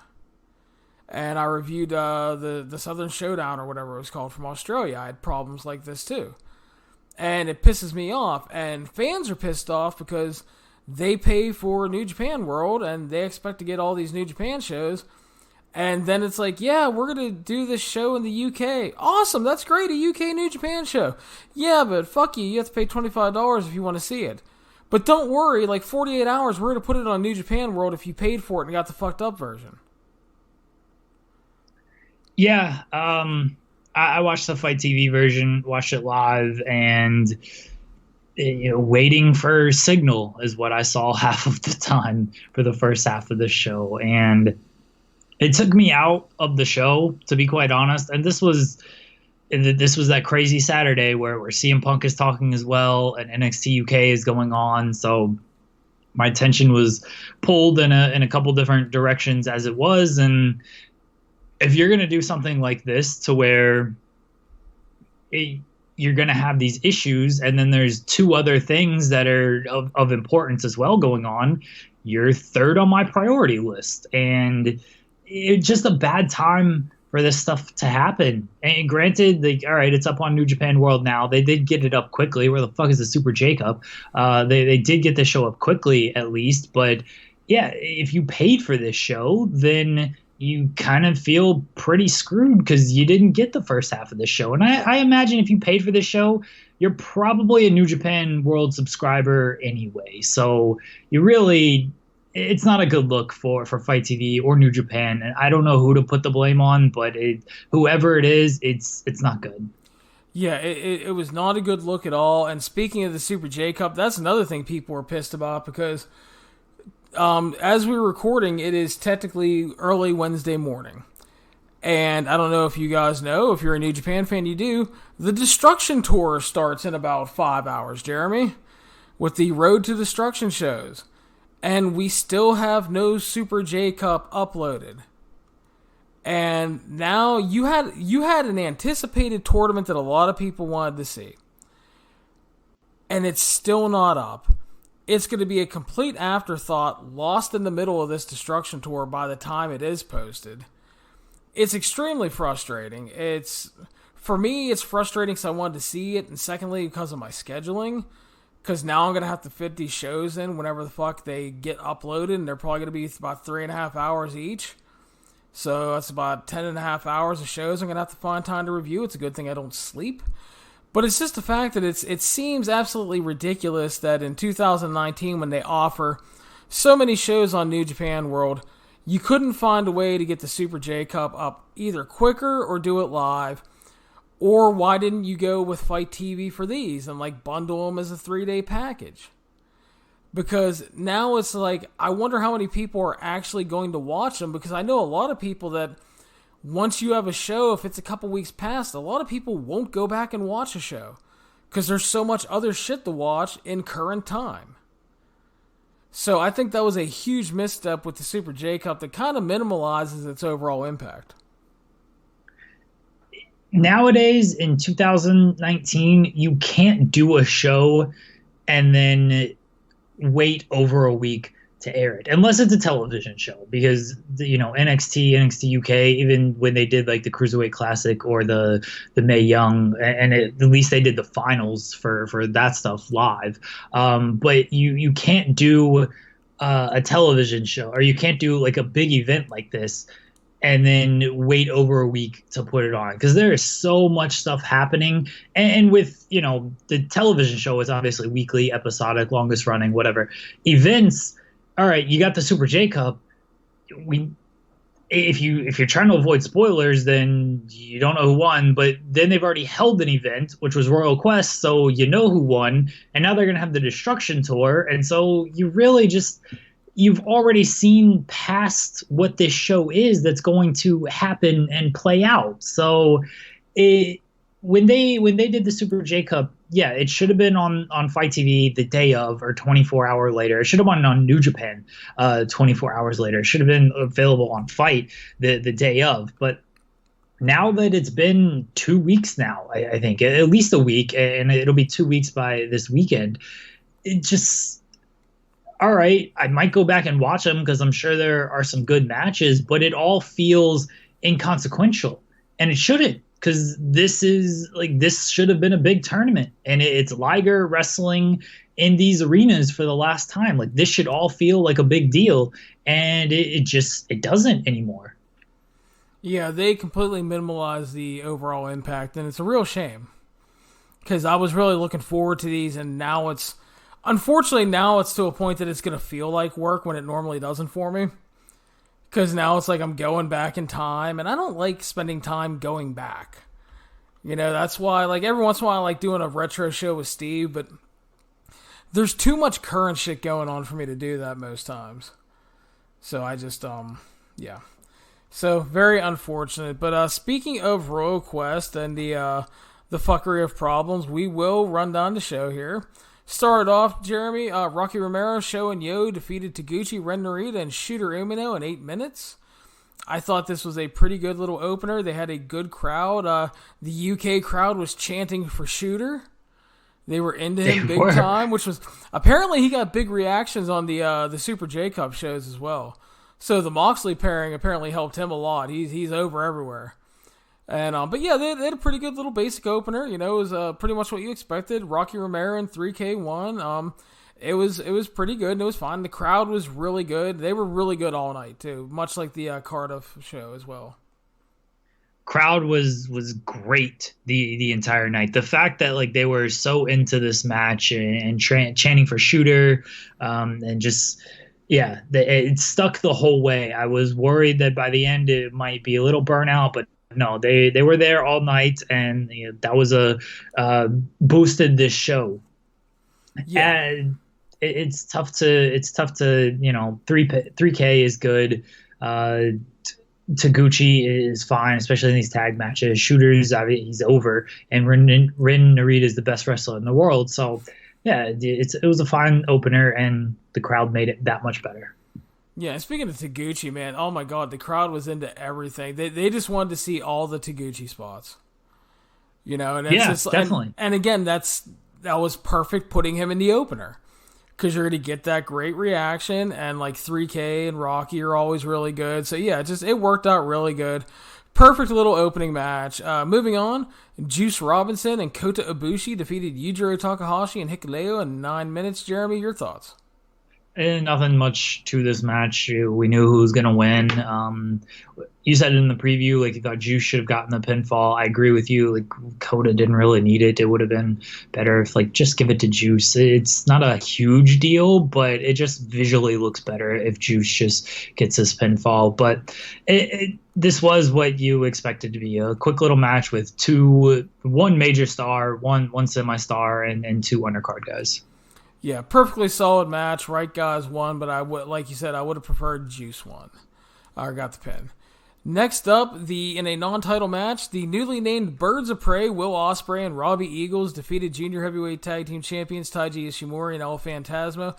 And I reviewed the Southern Showdown or whatever it was called from Australia. I had problems like this too. And it pisses me off. And fans are pissed off because they pay for New Japan World and they expect to get all these New Japan shows. And then it's like, yeah, we're going to do this show in the UK. Awesome, that's great, a UK New Japan show. Yeah, but fuck you, you have to pay $25 if you want to see it. But don't worry, like 48 hours, we're going to put it on New Japan World if you paid for it and got the fucked up version. Yeah, I watched the Fite TV version, watched it live, and waiting for signal is what I saw half of the time for the first half of the show, and it took me out of the show, to be quite honest. And this was that crazy Saturday where CM Punk is talking as well, and NXT UK is going on, so my attention was pulled in a couple different directions as it was. And if you're going to do something like this to where you're going to have these issues and then there's 2 other things that are of importance as well going on, you're third on my priority list. And it's just a bad time for this stuff to happen. And granted, all right, it's up on New Japan World now. They did get it up quickly. Where the fuck is the Super Jacob? They did get the show up quickly at least. But yeah, if you paid for this show, then you kind of feel pretty screwed because you didn't get the first half of the show. And I imagine if you paid for this show, you're probably a New Japan World subscriber anyway. So it's not a good look for Fite TV or New Japan. And I don't know who to put the blame on, but whoever it is, it's not good. Yeah, it was not a good look at all. And speaking of the Super J Cup, that's another thing people were pissed about because as we were recording, it is technically early Wednesday morning. And I don't know if you guys know, if you're a New Japan fan, you do. The Destruction Tour starts in about 5 hours, Jeremy, with the Road to Destruction shows. and we still have no Super J Cup uploaded. And now you had an anticipated tournament that a lot of people wanted to see, and it's still not up. It's going to be a complete afterthought, lost in the middle of this Destruction Tour by the time it is posted. It's extremely frustrating. For me, it's frustrating because I wanted to see it, and secondly, because of my scheduling, because now I'm going to have to fit these shows in whenever the fuck they get uploaded, and they're probably going to be about 3.5 hours each. So that's about 10.5 hours of shows I'm going to have to find time to review. It's a good thing I don't sleep. But it's just the fact that it seems absolutely ridiculous that in 2019, when they offer so many shows on New Japan World, you couldn't find a way to get the Super J Cup up either quicker or do it live. Or why didn't you go with Fite TV for these and like bundle them as a 3-day package? Because now it's like, I wonder how many people are actually going to watch them, because I know a lot of people that once you have a show, if it's a couple weeks past, a lot of people won't go back and watch a show because there's so much other shit to watch in current time. So I think that was a huge misstep with the Super J Cup that kind of minimalizes its overall impact. Nowadays, in 2019, you can't do a show and then wait over a week to air it, unless it's a television show, because NXT UK, even when they did like the Cruiserweight Classic or the Mae Young, and at least they did the finals for that stuff live. But you can't do a television show, or you can't do like a big event like this and then wait over a week to put it on, because there is so much stuff happening. And with, the television show is obviously weekly, episodic, longest running, whatever. Events, all right, you got the Super J Cup. If you're trying to avoid spoilers, then you don't know who won, but then they've already held an event, which was Royal Quest, so you know who won, and now they're going to have the Destruction Tour, and so you've already seen past what this show is that's going to happen and play out. So when they did the Super J Cup, yeah, it should have been on Fite TV the day of, or 24 hours later. It should have been on New Japan 24 hours later. It should have been available on Fite the day of. But now that it's been 2 weeks now, I think, at least a week, and it'll be 2 weeks by this weekend, it just, all right, I might go back and watch them because I'm sure there are some good matches, but it all feels inconsequential, and it shouldn't. Because this should have been a big tournament, and it's Liger wrestling in these arenas for the last time. Like, this should all feel like a big deal, and it doesn't anymore. Yeah, they completely minimalized the overall impact, and it's a real shame. Because I was really looking forward to these, and now it's to a point that it's going to feel like work when it normally doesn't for me. Because now it's like I'm going back in time, and I don't like spending time going back. That's why, like, every once in a while I like doing a retro show with Steve, but there's too much current shit going on for me to do that most times. So I just, yeah. So, very unfortunate. But speaking of Royal Quest and the fuckery of problems, we will run down the show here. Started off, Jeremy, Rocky Romero, Sho and Yo defeated Taguchi, Ren Narita, and Shooter Umino in 8 minutes. I thought this was a pretty good little opener. They had a good crowd. The UK crowd was chanting for Shooter. They were into him big time, which was, apparently he got big reactions on the Super J Cup shows as well. So the Moxley pairing apparently helped him a lot. He's over everywhere. And but yeah, they had a pretty good little basic opener. It was pretty much what you expected. Rocky Romero and 3K1. It was pretty good, and it was fine. The crowd was really good. They were really good all night too, much like the Cardiff show as well. Crowd was great the entire night. The fact that like they were so into this match and chanting for Shooter, and just. Yeah, it stuck the whole way. I was worried that by the end it might be a little burnout, but no, they were there all night, and that was boosted this show. Yeah, and it's tough to 3K is good. Taguchi is fine, especially in these tag matches. Shooter's he's over, and Rin Narita is the best wrestler in the world, so Yeah, it was a fine opener, and the crowd made it that much better. Yeah, and speaking of Taguchi, man, oh my god, the crowd was into everything. They just wanted to see all the Taguchi spots. And it's just definitely. And again, that was perfect putting him in the opener. Because you're going to get that great reaction, and like 3K and Rocky are always really good. So yeah, it worked out really good. Perfect little opening match. Moving on, Juice Robinson and Kota Ibushi defeated Yujiro Takahashi and Hikuleo in 9 minutes. Jeremy, your thoughts? And nothing much to this match. We knew who was going to win. You said in the preview, like, you thought Juice should have gotten the pinfall. I agree with you. Like, Kota didn't really need it. It would have been better if, like, just give it to Juice. It's not a huge deal, but it just visually looks better if Juice just gets his pinfall. But this was what you expected to be, a quick little match with one major star, one semi-star, and two undercard guys. Yeah, perfectly solid match. Right guys won, but like you said, I would have preferred Juice won. I got the pin. Next up, in a non-title match, the newly named Birds of Prey, Will Ospreay and Robbie Eagles defeated Junior Heavyweight Tag Team Champions Taiji Ishimori and El Phantasmo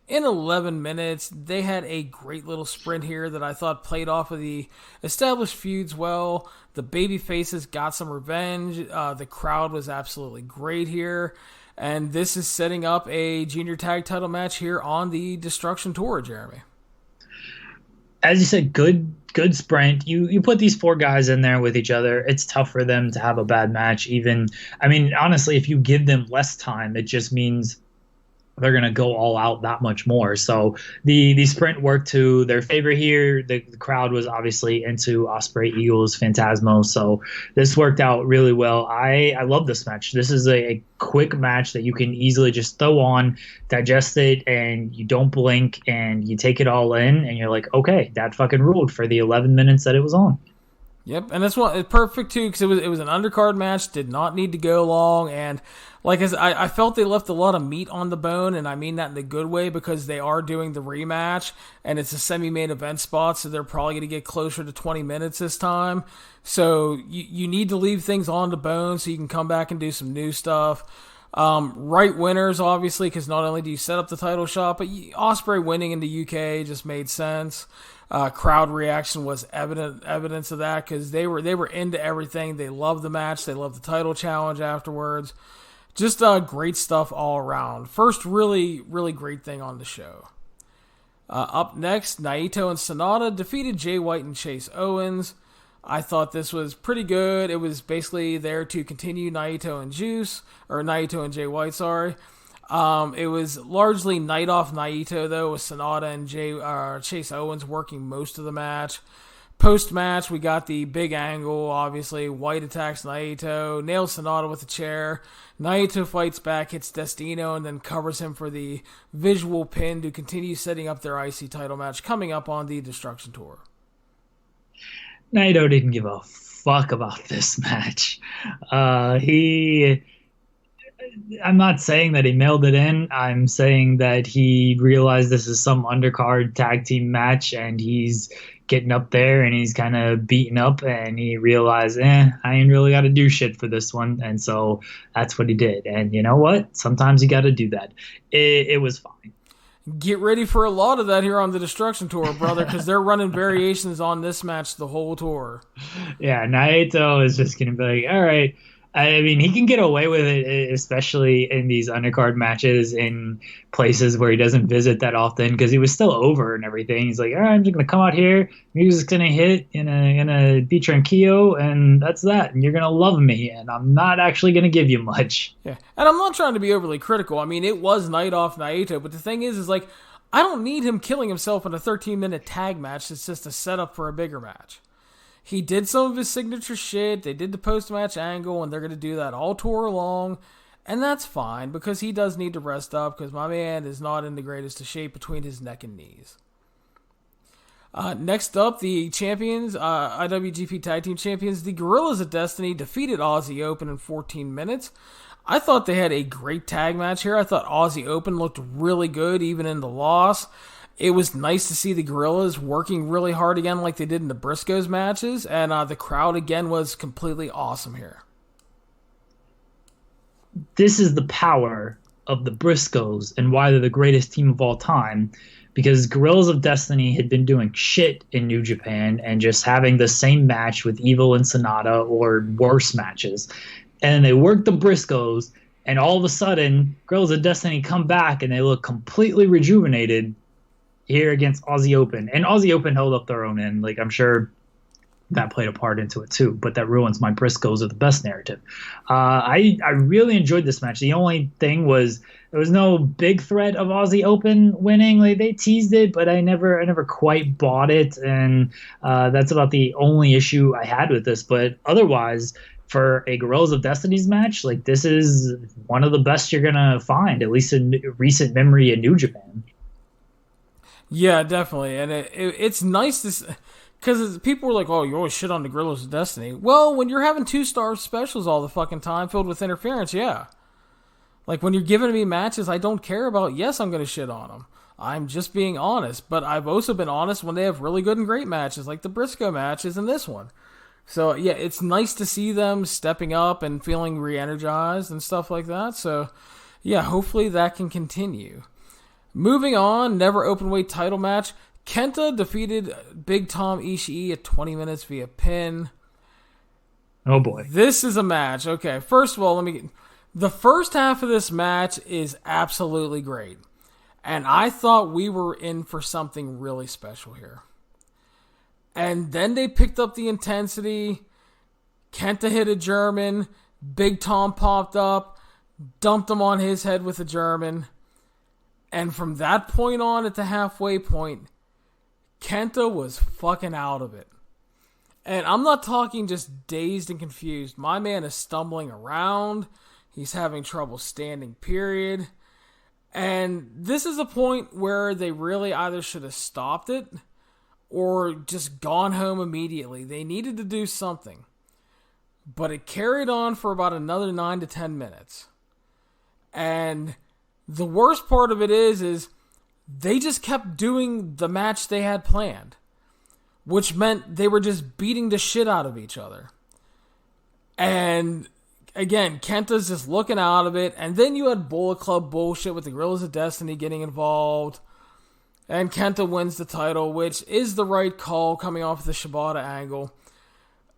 in 11 minutes. They had a great little sprint here that I thought played off of the established feuds well. The baby faces got some revenge. The crowd was absolutely great here. And this is setting up a junior tag title match here on the Destruction Tour, Jeremy. As you said, good sprint. You put these four guys in there with each other. It's tough for them to have a bad match. Honestly, if you give them less time, it just means they're going to go all out that much more. So the sprint worked to their favor here. The crowd was obviously into Ospreay, Eagles, Phantasmo. So this worked out really well. I love this match. This is a quick match that you can easily just throw on, digest it, and you don't blink, and you take it all in, and you're like, okay, that fucking ruled for the 11 minutes that it was on. Yep, and that's perfect too, because it was an undercard match, did not need to go long, and like I felt they left a lot of meat on the bone, and I mean that in a good way, because they are doing the rematch, and it's a semi-main event spot, so they're probably going to get closer to 20 minutes this time. So you need to leave things on the bone so you can come back and do some new stuff. Right winners, obviously, because not only do you set up the title shot, but Ospreay winning in the UK just made sense. Crowd reaction was evidence of that, because they were into everything. They loved the match. They loved the title challenge afterwards. Just great stuff all around. First really, really great thing on the show. Up next, Naito and Sonata defeated Jay White and Chase Owens. I thought this was pretty good. It was basically there to continue Naito and Jay White, sorry. It was largely night off Naito, though, with Sonata and Chase Owens working most of the match. Post-match, we got the big angle, obviously. White attacks Naito, nails Sonata with a chair. Naito fights back, hits Destino, and then covers him for the visual pin to continue setting up their IC title match coming up on the Destruction Tour. Naito didn't give a fuck about this match. I'm not saying that he mailed it in. I'm saying that he realized this is some undercard tag team match, and he's getting up there and he's kind of beaten up, and he realized, I ain't really got to do shit for this one. And so that's what he did. And you know what? Sometimes you got to do that. It was fine. Get ready for a lot of that here on the Destruction Tour, brother, because they're running variations on this match the whole tour. Yeah, Naito is just going to be like, all right. I mean, he can get away with it, especially in these undercard matches in places where he doesn't visit that often, because he was still over and everything. He's like, all right, I'm just going to come out here, music's going to hit in a be tranquillo, and that's that. And you're going to love me, and I'm not actually going to give you much. Yeah, and I'm not trying to be overly critical. I mean, it was night off Naito, but the thing is like, I don't need him killing himself in a 13-minute tag match. It's just a setup for a bigger match. He did some of his signature shit. They did the post-match angle, and they're going to do that all tour long. And that's fine, because he does need to rest up, because my man is not in the greatest of shape between his neck and knees. Next up, the champions, IWGP Tag Team Champions, the Guerrillas of Destiny, defeated Aussie Open in 14 minutes. I thought they had a great tag match here. I thought Aussie Open looked really good, even in the loss. It was nice to see the Guerrillas working really hard again like they did in the Briscoes matches, and the crowd again was completely awesome here. This is the power of the Briscoes and why they're the greatest team of all time, because Guerrillas of Destiny had been doing shit in New Japan and just having the same match with Evil and Sonata or worse matches. And they worked the Briscoes, and all of a sudden, Guerrillas of Destiny come back and they look completely rejuvenated here against Aussie Open. And Aussie Open held up their own end. Like, I'm sure that played a part into it too, but that ruins my Briscoes are the best narrative. I really enjoyed this match. The only thing was there was no big threat of Aussie Open winning. Like, they teased it, but I never quite bought it, and that's about the only issue I had with this. But otherwise, for a Guerrillas of Destiny's match, like, this is one of the best you're gonna find, at least in recent memory in New Japan. Yeah, definitely, and it's nice to. Because people were like, oh, you always shit on the Guerrillas of Destiny. Well, when you're having 2-star specials all the fucking time filled with interference, yeah. Like, when you're giving me matches I don't care about, yes, I'm going to shit on them. I'm just being honest. But I've also been honest when they have really good and great matches, like the Briscoe matches and this one. So, yeah, it's nice to see them stepping up and feeling re-energized and stuff like that. So, yeah, hopefully that can continue. Moving on, never openweight title match. Kenta defeated Big Tom Ishii at 20 minutes via pin. Oh boy. This is a match. Okay, first of all, the first half of this match is absolutely great. And I thought we were in for something really special here. And then they picked up the intensity. Kenta hit a German. Big Tom popped up, dumped him on his head with a German. And from that point on at the halfway point, Kenta was fucking out of it. And I'm not talking just dazed and confused. My man is stumbling around. He's having trouble standing, period. And this is a point where they really either should have stopped it or just gone home immediately. They needed to do something. But it carried on for about another 9 to 10 minutes. And the worst part of it is they just kept doing the match they had planned, which meant they were just beating the shit out of each other. And again, Kenta's just looking out of it, and then you had Bullet Club bullshit with the Guerrillas of Destiny getting involved, and Kenta wins the title, which is the right call coming off the Shibata angle.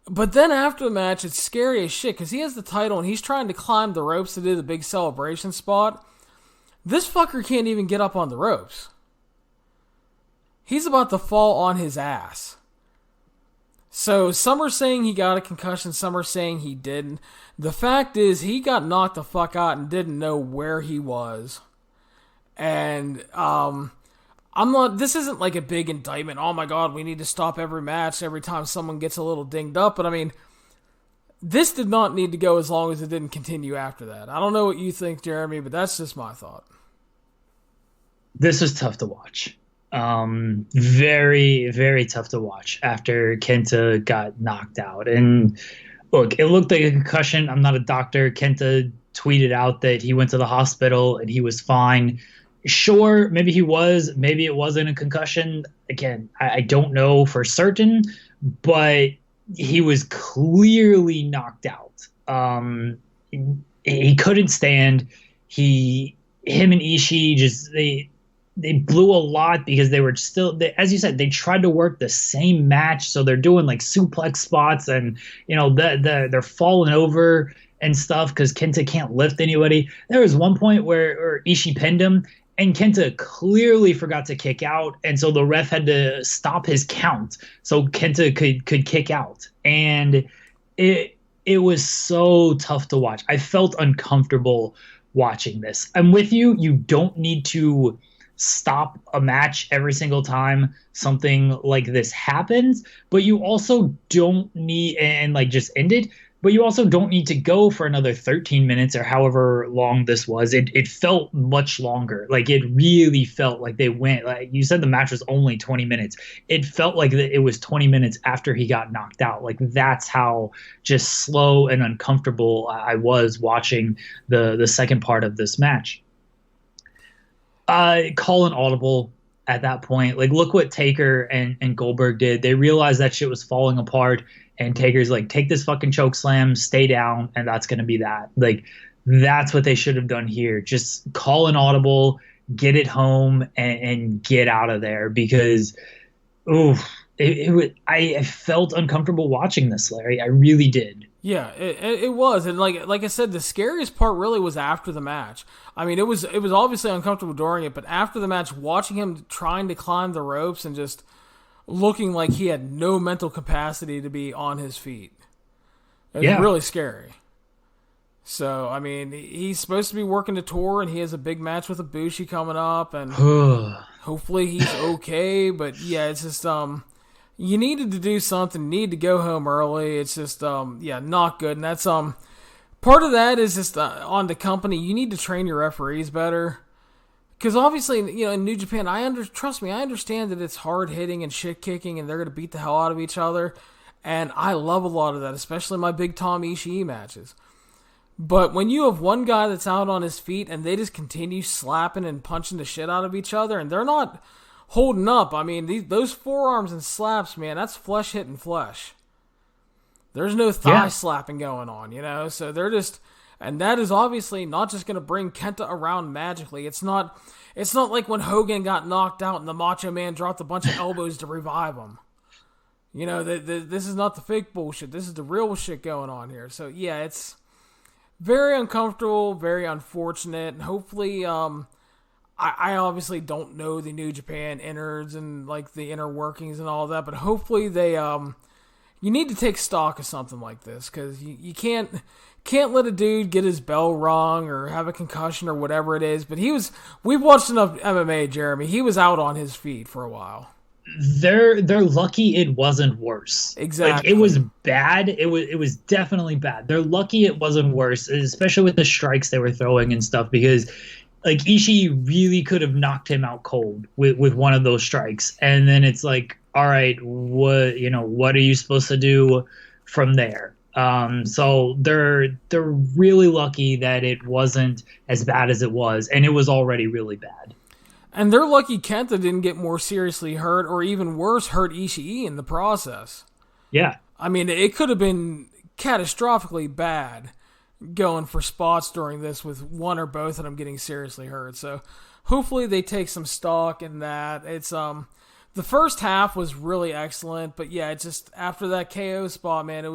But then after the match, it's scary as shit, because he has the title, and he's trying to climb the ropes to do the big celebration spot. This fucker can't even get up on the ropes. He's about to fall on his ass. So some are saying he got a concussion, some are saying he didn't. The fact is, he got knocked the fuck out and didn't know where he was. And this isn't like a big indictment. Oh my god, we need to stop every match every time someone gets a little dinged up. But I mean, this did not need to go as long as it didn't continue after that. I don't know what you think, Jeremy, but that's just my thought. This was tough to watch. Very, very tough to watch after Kenta got knocked out. And look, it looked like a concussion. I'm not a doctor. Kenta tweeted out that he went to the hospital and he was fine. Sure, maybe he was. Maybe it wasn't a concussion. Again, I don't know for certain, but he was clearly knocked out. He couldn't stand. Him and Ishii just they blew a lot because they were still, as you said, they tried to work the same match, so they're doing like suplex spots, and they're falling over and stuff because Kenta can't lift anybody. There was one point where Ishii pinned him, and Kenta clearly forgot to kick out, and so the ref had to stop his count so Kenta could kick out. And it was so tough to watch. I felt uncomfortable watching this. I'm with you. You don't need to stop a match every single time something like this happens, but you also don't need, and like just end it, but you also don't need to go for another 13 minutes or however long this was. It felt much longer. Like, it really felt like they went, like you said, the match was only 20 minutes. It felt like it was 20 minutes after he got knocked out. Like, that's how just slow and uncomfortable I was watching the second part of this match. Call an audible at that point. Like, look what Taker and Goldberg did. They realized that shit was falling apart, and Taker's like, take this fucking choke slam, stay down, and that's going to be that. Like, That's what they should have done here. Just call an audible, get it home, and get out of there because, I felt uncomfortable watching this, Larry. I really did. Yeah, it was, and like I said, the scariest part really was after the match. I mean, it was obviously uncomfortable during it, but after the match, watching him trying to climb the ropes and just looking like he had no mental capacity to be on his feet, it was really scary. So, I mean, he's supposed to be working the tour, and he has a big match with Ibushi coming up, and hopefully he's okay. But yeah, it's just you needed to do something, need to go home early. It's just not good. And that's part of that is just on the company. You need to train your referees better. Because obviously, in New Japan, trust me, I understand that it's hard hitting and shit kicking and they're going to beat the hell out of each other. And I love a lot of that, especially my big Tom Ishii matches. But when you have one guy that's out on his feet and they just continue slapping and punching the shit out of each other and they're not holding up. I mean, those forearms and slaps, man, that's flesh hitting flesh. There's no thigh slapping going on, So they're just, and that is obviously not just going to bring Kenta around magically. It's not like when Hogan got knocked out and the Macho Man dropped a bunch of elbows to revive him. This is not the fake bullshit. This is the real shit going on here. So yeah, it's very uncomfortable, very unfortunate, and hopefully, I obviously don't know the New Japan innards and like the inner workings and all that, but hopefully they you need to take stock of something like this because you can't let a dude get his bell rung or have a concussion or whatever it is. But we've watched enough MMA, Jeremy. He was out on his feet for a while. They're lucky it wasn't worse. Exactly. Like, it was bad. It was definitely bad. They're lucky it wasn't worse, especially with the strikes they were throwing and stuff because like Ishii really could have knocked him out cold with one of those strikes. And then it's like, all right, what are you supposed to do from there? So they're really lucky that it wasn't as bad as it was, and it was already really bad. And they're lucky Kenta didn't get more seriously hurt or even worse, hurt Ishii in the process. Yeah. I mean, it could have been catastrophically bad going for spots during this with one or both of them getting seriously hurt. So hopefully they take some stock in that. It's the first half was really excellent, but yeah, it's just after that KO spot, man,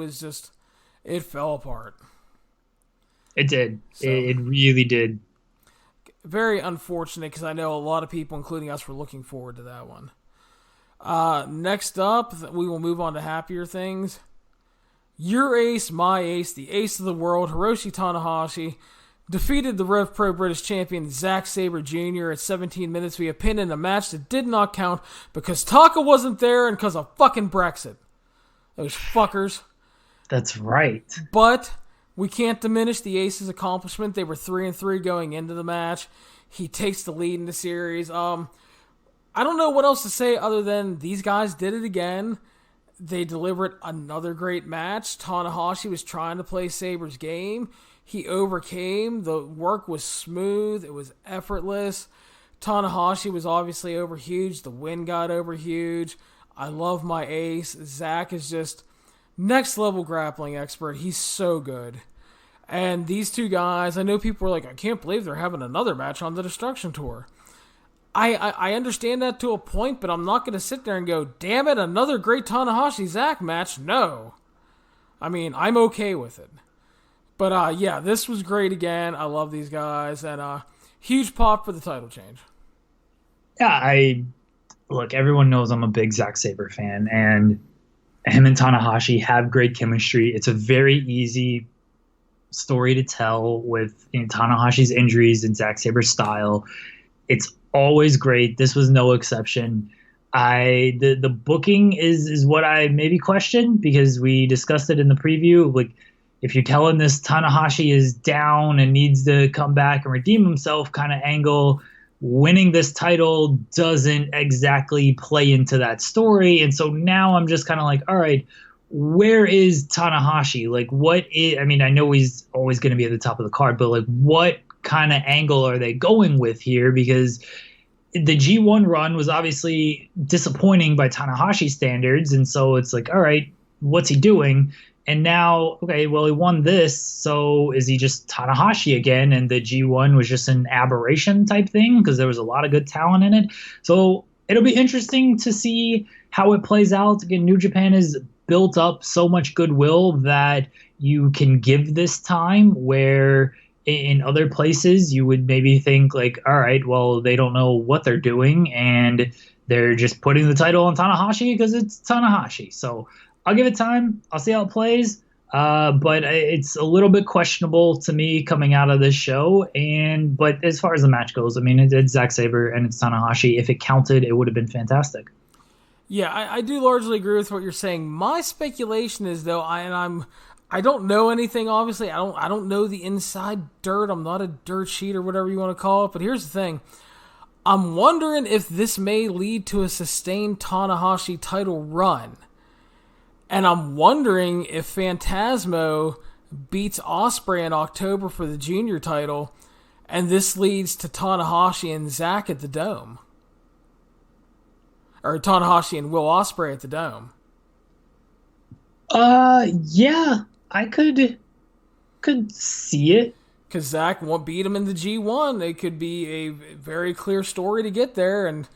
it fell apart. It did. So, it really did. Very unfortunate because I know a lot of people, including us, were looking forward to that one. Next up, we will move on to happier things. Your ace, my ace, the ace of the world, Hiroshi Tanahashi, defeated the Rev Pro British Champion Zack Sabre Jr. at 17 minutes via pin in a match that did not count because Taka wasn't there and because of fucking Brexit. Those fuckers. That's right. But we can't diminish the Ace's accomplishment. They were 3-3 going into the match. He takes the lead in the series. I don't know what else to say other than these guys did it again. They delivered another great match. Tanahashi was trying to play Sabre's game. He overcame. The work was smooth. It was effortless. Tanahashi was obviously over huge. The win got over huge. I love my ace. Zach is just next level grappling expert. He's so good. And these two guys, I know people are like, I can't believe they're having another match on the Destruction Tour. I understand that to a point, but I'm not going to sit there and go, damn it, another great Tanahashi-Zack match. No. I mean, I'm okay with it. But, yeah, this was great again. I love these guys. And huge pop for the title change. Yeah, look, everyone knows I'm a big Zack Sabre fan. And him and Tanahashi have great chemistry. It's a very easy story to tell with Tanahashi's injuries and Zack Sabre's style. It's always great. This was no exception. The booking is what I maybe question because we discussed it in the preview. Like, if you're telling this Tanahashi is down and needs to come back and redeem himself kind of angle, winning this title doesn't exactly play into that story. And so now I'm just kind of like, all right, where is Tanahashi? Like, I know he's always going to be at the top of the card, but like, what kind of angle are they going with here? Because the G1 run was obviously disappointing by Tanahashi standards. And so it's like, all right, what's he doing? And now, okay, well, he won this, so is he just Tanahashi again? And the G1 was just an aberration type thing because there was a lot of good talent in it. So it'll be interesting to see how it plays out. Again, New Japan has built up so much goodwill that you can give this time where in other places you would maybe think like, all right, well, they don't know what they're doing and they're just putting the title on Tanahashi because it's Tanahashi. So I'll give it time. I'll see how it plays. But it's a little bit questionable to me coming out of this show. But as far as the match goes, I mean, it's Zack Sabre and it's Tanahashi. If it counted, it would have been fantastic. Yeah, I do largely agree with what you're saying. My speculation is though, I don't know anything. Obviously, I don't know the inside dirt. I'm not a dirt sheet or whatever you want to call it. But here's the thing. I'm wondering if this may lead to a sustained Tanahashi title run. And I'm wondering if Phantasmo beats Ospreay in October for the junior title, and this leads to Tanahashi and Zack at the Dome. Or Tanahashi and Will Ospreay at the Dome. Yeah, I could see it. Because Zack won't beat him in the G1. It could be a very clear story to get there, and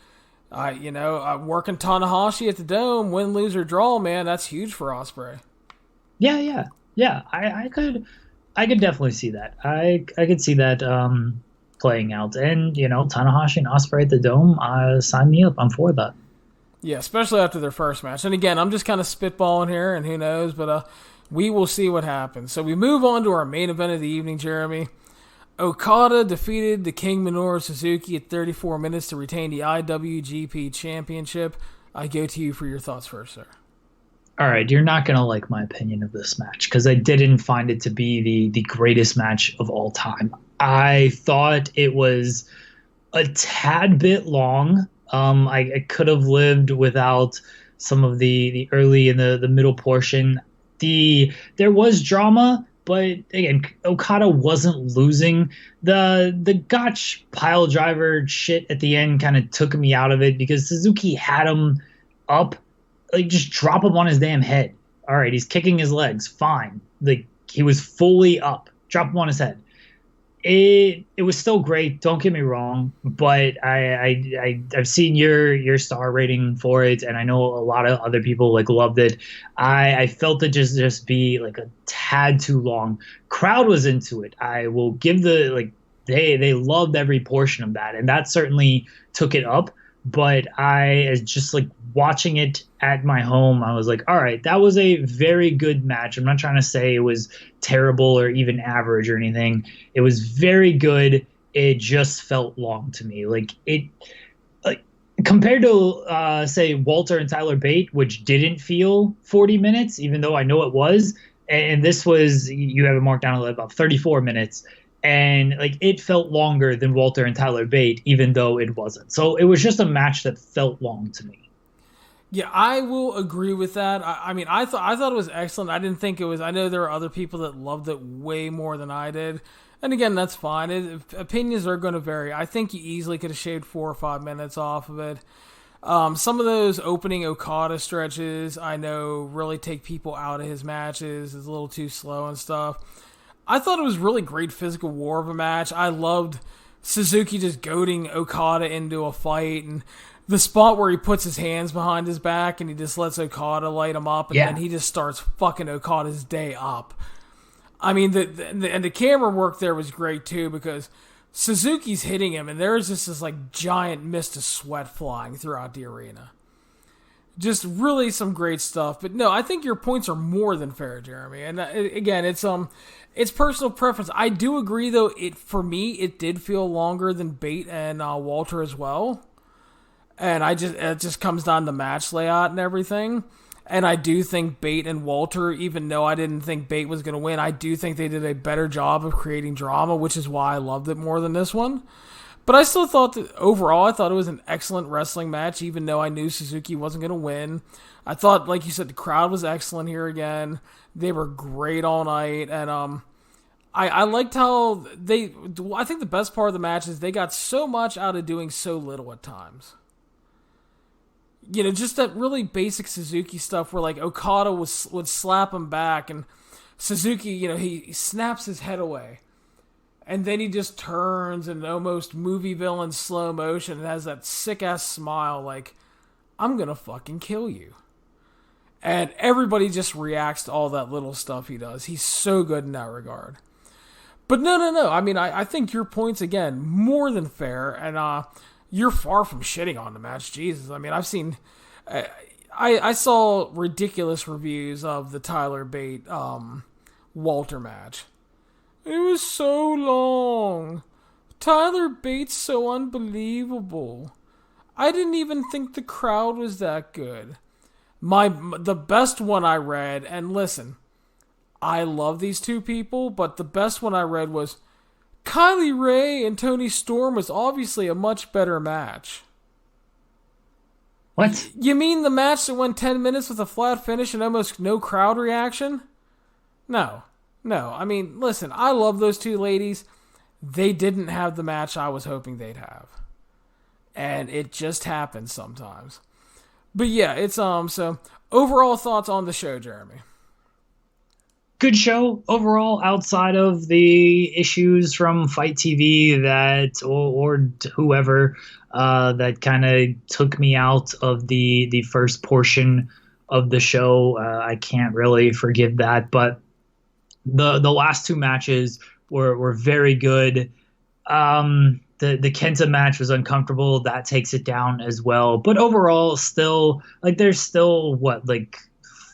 working Tanahashi at the Dome, win, lose, or draw, man, that's huge for Ospreay. Yeah. I could definitely see that. I could see that playing out. And, Tanahashi and Ospreay at the Dome, sign me up. I'm for that. Yeah, especially after their first match. And again, I'm just kind of spitballing here, and who knows, but we will see what happens. So we move on to our main event of the evening, Jeremy. Okada defeated the King Minoru Suzuki at 34 minutes to retain the IWGP Championship. I go to you for your thoughts first, sir. All right, you're not going to like my opinion of this match because I didn't find it to be the greatest match of all time. I thought it was a tad bit long. I could have lived without some of the early and the middle portion. There was drama, but again, Okada wasn't losing. The Gotch pile driver shit at the end kind of took me out of it because Suzuki had him up. Like, just drop him on his damn head. All right, he's kicking his legs. Fine. Like, he was fully up. Drop him on his head. It was still great. Don't get me wrong, but I've seen your star rating for it, and I know a lot of other people loved it. I felt it just be like a tad too long. Crowd was into it. I will give they loved every portion of that, and that certainly took it up. But I just watching it at my home, I was like, all right, that was a very good match. I'm not trying to say it was terrible or even average or anything. It was very good. It just felt long to me. Compared to say Walter and Tyler Bate, which didn't feel 40 minutes, even though I know it was. And this was, you have it marked down at about 34 minutes. And it felt longer than Walter and Tyler Bate, even though it wasn't. So it was just a match that felt long to me. Yeah, I will agree with that. I thought it was excellent. I didn't think it was. I know there are other people that loved it way more than I did. And again, that's fine. Opinions are going to vary. I think you easily could have shaved 4 or 5 minutes off of it. Some of those opening Okada stretches, I know, really take people out of his matches. It's a little too slow and stuff. I thought it was really great physical war of a match. I loved Suzuki just goading Okada into a fight, and the spot where he puts his hands behind his back and he just lets Okada light him up, and then he just starts fucking Okada's day up. I mean, the camera work there was great too, because Suzuki's hitting him, and there's just this giant mist of sweat flying throughout the arena. Just really some great stuff. But no, I think your points are more than fair, Jeremy. And again, it's personal preference. I do agree, though. For me, it did feel longer than Bate and Walter as well. And it just comes down to match layout and everything. And I do think Bate and Walter, even though I didn't think Bate was going to win, I do think they did a better job of creating drama, which is why I loved it more than this one. But I still thought that overall, I thought it was an excellent wrestling match, even though I knew Suzuki wasn't going to win. I thought, like you said, the crowd was excellent here again. They were great all night. And I liked how I think the best part of the match is they got so much out of doing so little at times. just that really basic Suzuki stuff where like Okada would slap him back and Suzuki, he snaps his head away. And then he just turns in almost movie villain slow motion and has that sick-ass smile like, I'm gonna fucking kill you. And everybody just reacts to all that little stuff he does. He's so good in that regard. But no. I mean, I think your point's, again, more than fair. And you're far from shitting on the match. Jesus. I mean, I've seen... I saw ridiculous reviews of the Tyler Bate Walter match. It was so long. Tyler Bate's so unbelievable. I didn't even think the crowd was that good. The best one I read, and listen, I love these two people, but the best one I read was Kylie Ray and Toni Storm was obviously a much better match. What? You mean the match that went 10 minutes with a flat finish and almost no crowd reaction? No. I mean, listen, I love those two ladies. They didn't have the match I was hoping they'd have. And it just happens sometimes. But yeah, it's so overall thoughts on the show, Jeremy. Good show overall, outside of the issues from Fite TV that or whoever that kind of took me out of the first portion of the show. I can't really forgive that, but the last two matches were very good. The Kenta match was uncomfortable. That takes it down as well. But overall, still, like, there's still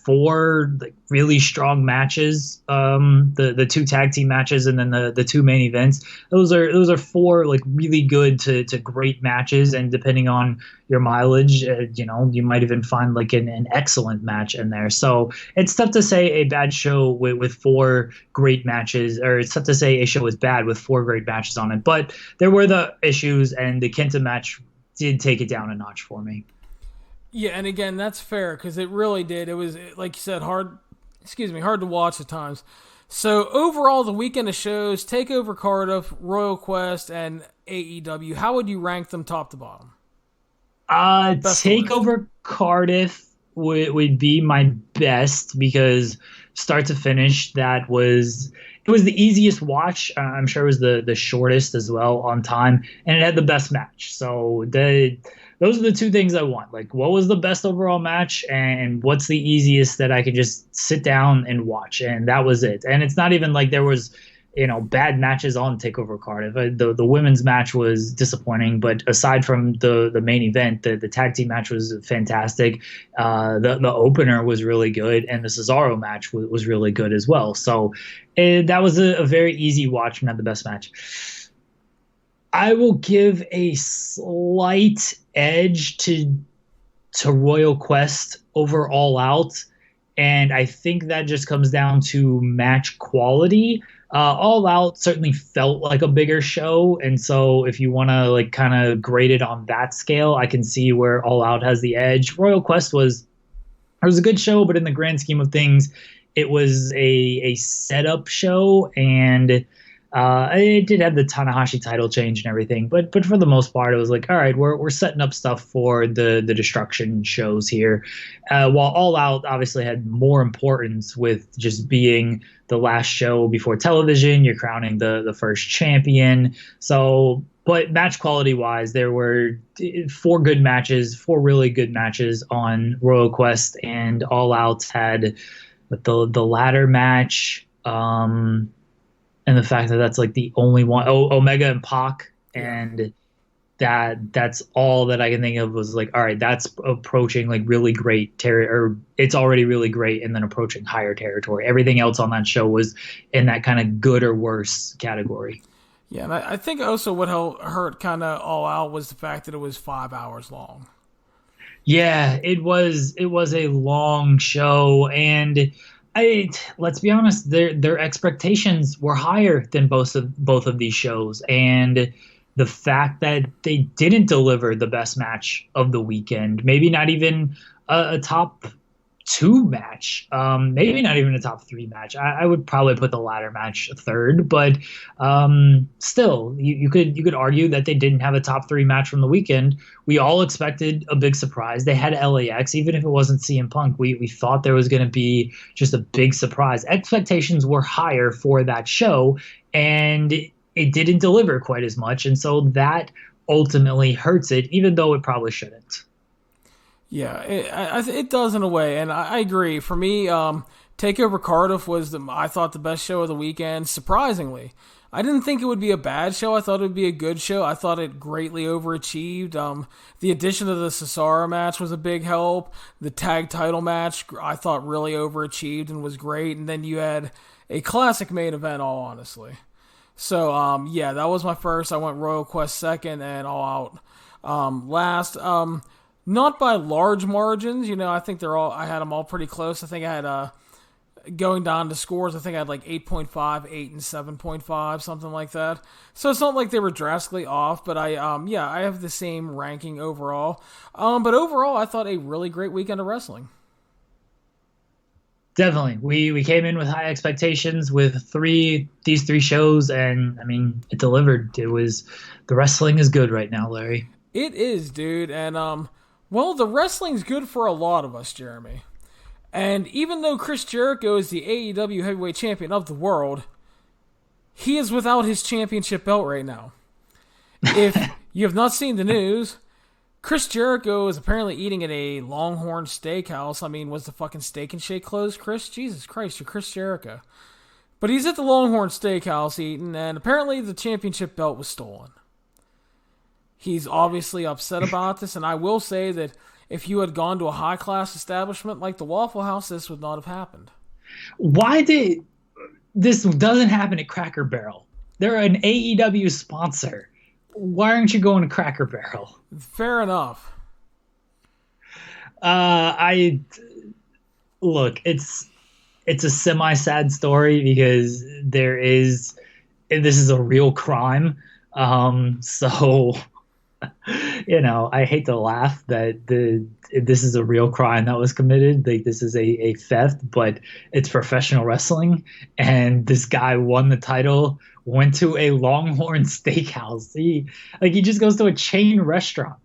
four really strong matches. The two tag team matches and then the two main events. Those are four really good to great matches. And depending on your mileage, you might even find an excellent match in there. So it's tough to say a bad show with four great matches, or it's tough to say a show is bad with four great matches on it. But there were the issues, and the Kenta match did take it down a notch for me. Yeah, and again, that's fair, because it really did. It was, like you said, hard to watch at times. So overall, the weekend of shows, TakeOver Cardiff, Royal Quest, and AEW, how would you rank them top to bottom? TakeOver Cardiff would be my best, because start to finish, it was the easiest watch. I'm sure it was the shortest as well on time, and it had the best match. So those are the two things I want. What was the best overall match, and what's the easiest that I could just sit down and watch? And that was it. And it's not even like there was, bad matches on TakeOver Cardiff. The women's match was disappointing, but aside from the main event, the tag team match was fantastic. The opener was really good, and the Cesaro match was really good as well. So that was a very easy watch, not the best match. I will give a slight edge to Royal Quest over All Out, and I think that just comes down to match quality. All Out certainly felt like a bigger show, and so if you want to kind of grade it on that scale, I can see where All Out has the edge. Royal Quest was a good show, but in the grand scheme of things, it was a setup show, and it did have the Tanahashi title change and everything, but for the most part, it was all right, we're setting up stuff for the Destruction shows here. While All Out obviously had more importance with just being the last show before television, you're crowning the first champion. So, but match quality wise, there were four really good matches on Royal Quest, and All Out had the ladder match. And the fact that that's the only one, Omega and Pac, and that's all that I can think of was all right, that's approaching really great or it's already really great, and then approaching higher territory. Everything else on that show was in that kind of good or worse category. Yeah, and I think also what hurt kind of All Out was the fact that it was 5 hours long. Yeah, it was a long show, and let's be honest, their expectations were higher than both of these shows, and the fact that they didn't deliver the best match of the weekend, maybe not even a top 2 match. Maybe not even a top 3 match. I would probably put the ladder match third, but still, you could argue that they didn't have a top 3 match from the weekend. We all expected a big surprise. They had LAX, even if it wasn't CM Punk. We thought there was going to be just a big surprise. Expectations were higher for that show, and it didn't deliver quite as much, and so that ultimately hurts it, even though it probably shouldn't. Yeah, it does in a way, and I agree. For me, TakeOver Cardiff was, I thought, the best show of the weekend, surprisingly. I didn't think it would be a bad show. I thought it would be a good show. I thought it greatly overachieved. The addition of the Cesaro match was a big help. The tag title match, I thought, really overachieved and was great. And then you had a classic main event, all honestly. So, yeah, that was my first. I went Royal Quest second and All Out last. Not by large margins, I think I had them all pretty close. I think I had, going down to scores, I think I had like 8.5, 8, and 7.5, something like that. So it's not like they were drastically off, but I have the same ranking overall. But overall, I thought a really great weekend of wrestling. Definitely. We came in with high expectations with these three shows, and I mean, it delivered. The wrestling is good right now, Larry. It is, dude. And, well, the wrestling's good for a lot of us, Jeremy. And even though Chris Jericho is the AEW heavyweight champion of the world, he is without his championship belt right now. If you have not seen the news, Chris Jericho is apparently eating at a Longhorn Steakhouse. I mean, was the fucking Steak and Shake closed, Chris? Jesus Christ, you're Chris Jericho. But he's at the Longhorn Steakhouse eating, and apparently the championship belt was stolen. He's obviously upset about this, and I will say that if you had gone to a high-class establishment like the Waffle House, this would not have happened. Why did this doesn't happen at Cracker Barrel? They're an AEW sponsor. Why aren't you going to Cracker Barrel? Fair enough. Look, it's a semi-sad story because this is a real crime. So I hate to laugh that this is a real crime that was committed. Like, this is a theft, but it's professional wrestling, and this guy won the title, went to a Longhorn Steakhouse. He just goes to a chain restaurant.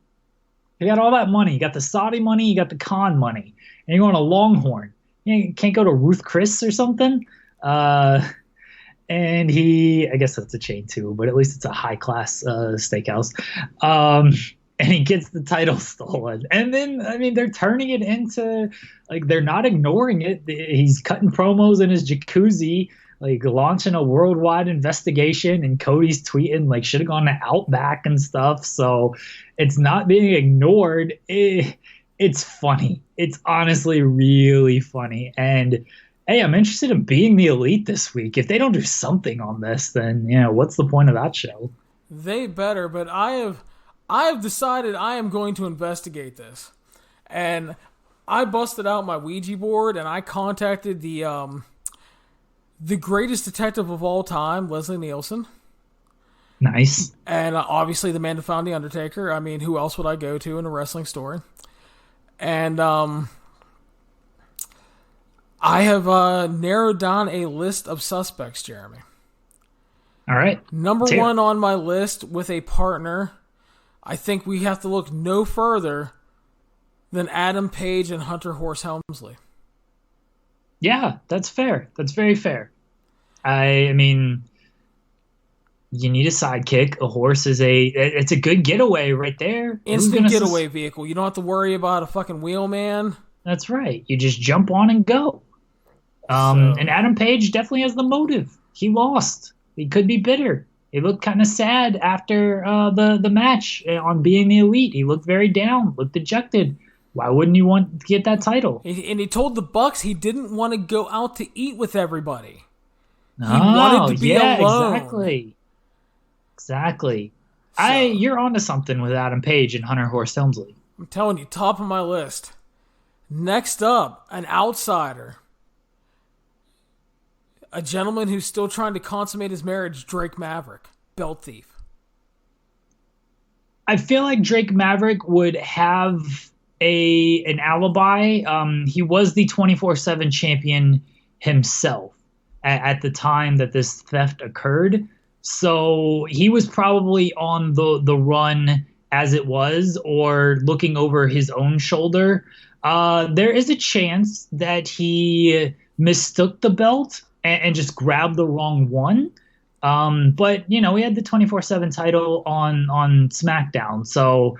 You got all that money. You got the Saudi money, you got the Khan money, and you're going to Longhorn. You can't go to Ruth Chris or something. And I guess that's a chain too, but at least it's a high-class steakhouse. And he gets the title stolen. And then, I mean, they're turning it into, like, they're not ignoring it. He's cutting promos in his jacuzzi, like, launching a worldwide investigation. And Cody's tweeting, like, should have gone to Outback and stuff. So it's not being ignored. It's funny. It's honestly really funny. And hey, I'm interested in being the Elite this week. If they don't do something on this, then what's the point of that show? They better, but I have decided I am going to investigate this. And I busted out my Ouija board and I contacted the greatest detective of all time, Leslie Nielsen. Nice. And obviously the man who found The Undertaker. I mean, who else would I go to in a wrestling story? And I have narrowed down a list of suspects, Jeremy. All right. Number one on my list with a partner, I think we have to look no further than Adam Page and Hunter Horse Helmsley. Yeah, that's fair. That's very fair. I mean, you need a sidekick. A horse it's a good getaway right there. Instant getaway vehicle. You don't have to worry about a fucking wheelman. That's right. You just jump on and go. And Adam Page definitely has the motive. He lost. He could be bitter. He looked kind of sad after the match on being the Elite. He looked very down, looked dejected. Why wouldn't you want to get that title? And he told the Bucks he didn't want to go out to eat with everybody. He wanted to be alone. Exactly. You're onto something with Adam Page and Hunter Horse Helmsley. I'm telling you, top of my list. Next up, an outsider. A gentleman who's still trying to consummate his marriage, Drake Maverick, belt thief. I feel like Drake Maverick would have an alibi. He was the 24/7 champion himself at the time that this theft occurred. So he was probably on the run as it was, or looking over his own shoulder. There is a chance that he mistook the belt and just grabbed the wrong one. But he had the 24/7 title on SmackDown, so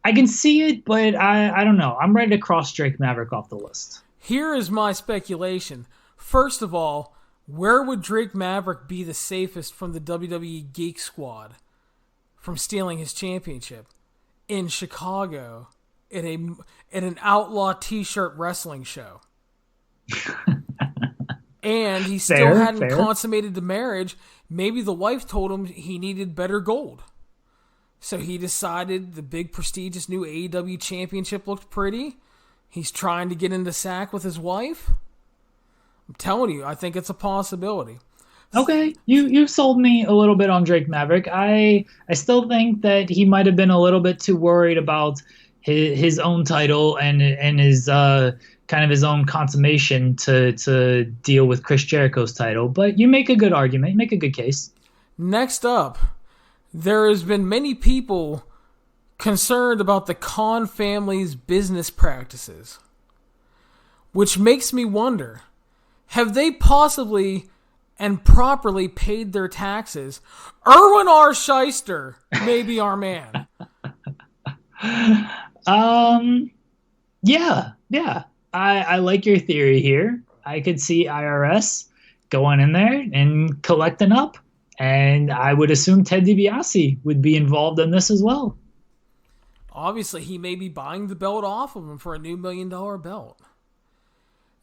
I can see it, but I don't know. I'm ready to cross Drake Maverick off the list. Here is my speculation. First of all, where would Drake Maverick be the safest from the WWE Geek Squad from stealing his championship? In Chicago, at an outlaw t-shirt wrestling show. And he still hadn't consummated the marriage. Maybe the wife told him he needed better gold. So he decided the big prestigious new AEW championship looked pretty. He's trying to get into sack with his wife. I'm telling you, I think it's a possibility. Okay, you sold me a little bit on Drake Maverick. I still think that he might have been a little bit too worried about his own title and his kind of his own consummation to deal with Chris Jericho's title. But you make a good argument. You make a good case. Next up, there has been many people concerned about the Khan family's business practices, which makes me wonder, have they possibly and properly paid their taxes? Erwin R. Shyster may be our man. Yeah. I like your theory here. I could see IRS going in there and collecting up, and I would assume Ted DiBiase would be involved in this as well. Obviously, he may be buying the belt off of him for a new $1 million belt.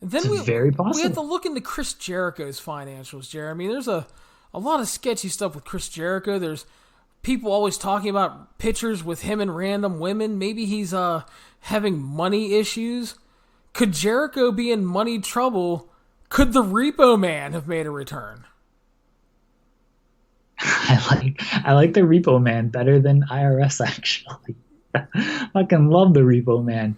And then very possible. We have to look into Chris Jericho's financials, Jeremy. There's a lot of sketchy stuff with Chris Jericho. There's people always talking about pictures with him and random women. Maybe he's having money issues. Could Jericho be in money trouble? Could the Repo Man have made a return? I like the Repo Man better than IRS, actually. Fucking love the Repo Man.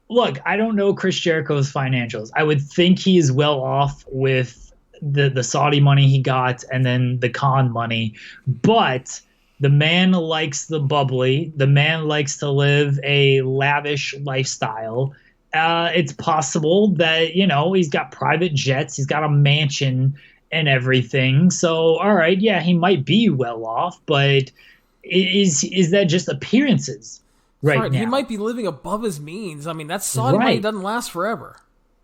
Look, I don't know Chris Jericho's financials. I would think he is well off with the Saudi money he got and then the Khan money. But the man likes the bubbly. The man likes to live a lavish lifestyle. It's possible that, he's got private jets. He's got a mansion and everything. So, all right, yeah, he might be well off, but is that just appearances right now? He might be living above his means. I mean, that Saudi money doesn't last forever.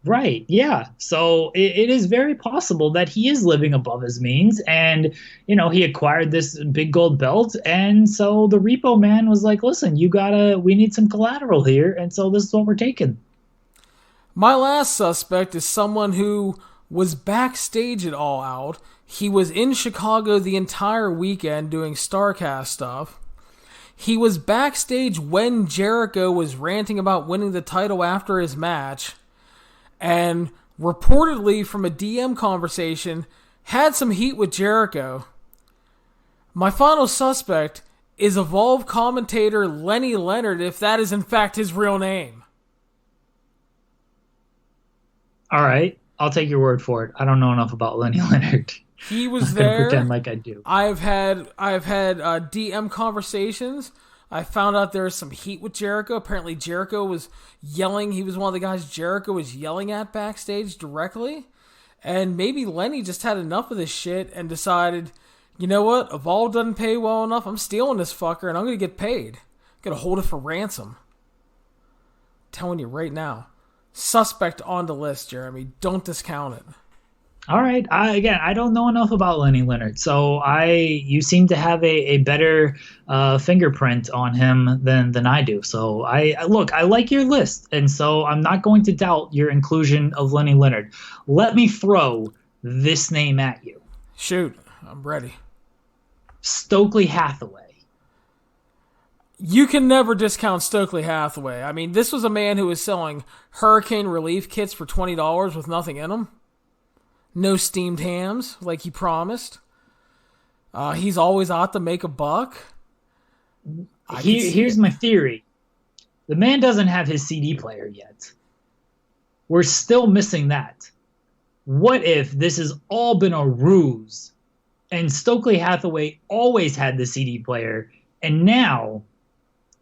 Right, yeah. So it is very possible that he is living above his means, and, he acquired this big gold belt, and so the Repo Man was like, listen, we need some collateral here, and so this is what we're taking. My last suspect is someone who was backstage at All Out. He was in Chicago the entire weekend doing StarCast stuff. He was backstage when Jericho was ranting about winning the title after his match, and reportedly from a DM conversation, had some heat with Jericho. My final suspect is Evolve commentator Lenny Leonard, if that is in fact his real name. All right, I'll take your word for it. I don't know enough about Lenny Leonard. He was there. Pretend like I do. I've had DM conversations. I found out there was some heat with Jericho. Apparently Jericho was yelling. He was one of the guys Jericho was yelling at backstage directly. And maybe Lenny just had enough of this shit and decided, you know what? Evolve doesn't pay well enough. I'm stealing this fucker and I'm going to get paid. I'm going to hold it for ransom. I'm telling you right now. Suspect on the list, Jeremy. Don't discount it. All right. I don't know enough about Lenny Leonard, so you seem to have a better fingerprint on him than I do. So I like your list, and so I'm not going to doubt your inclusion of Lenny Leonard. Let me throw this name at you. Shoot, I'm ready. Stokely Hathaway. You can never discount Stokely Hathaway. I mean, this was a man who was selling hurricane relief kits for $20 with nothing in them. No steamed hams, like he promised. He's always out to make a buck. Here's my theory. The man doesn't have his CD player yet. We're still missing that. What if this has all been a ruse and Stokely Hathaway always had the CD player, and now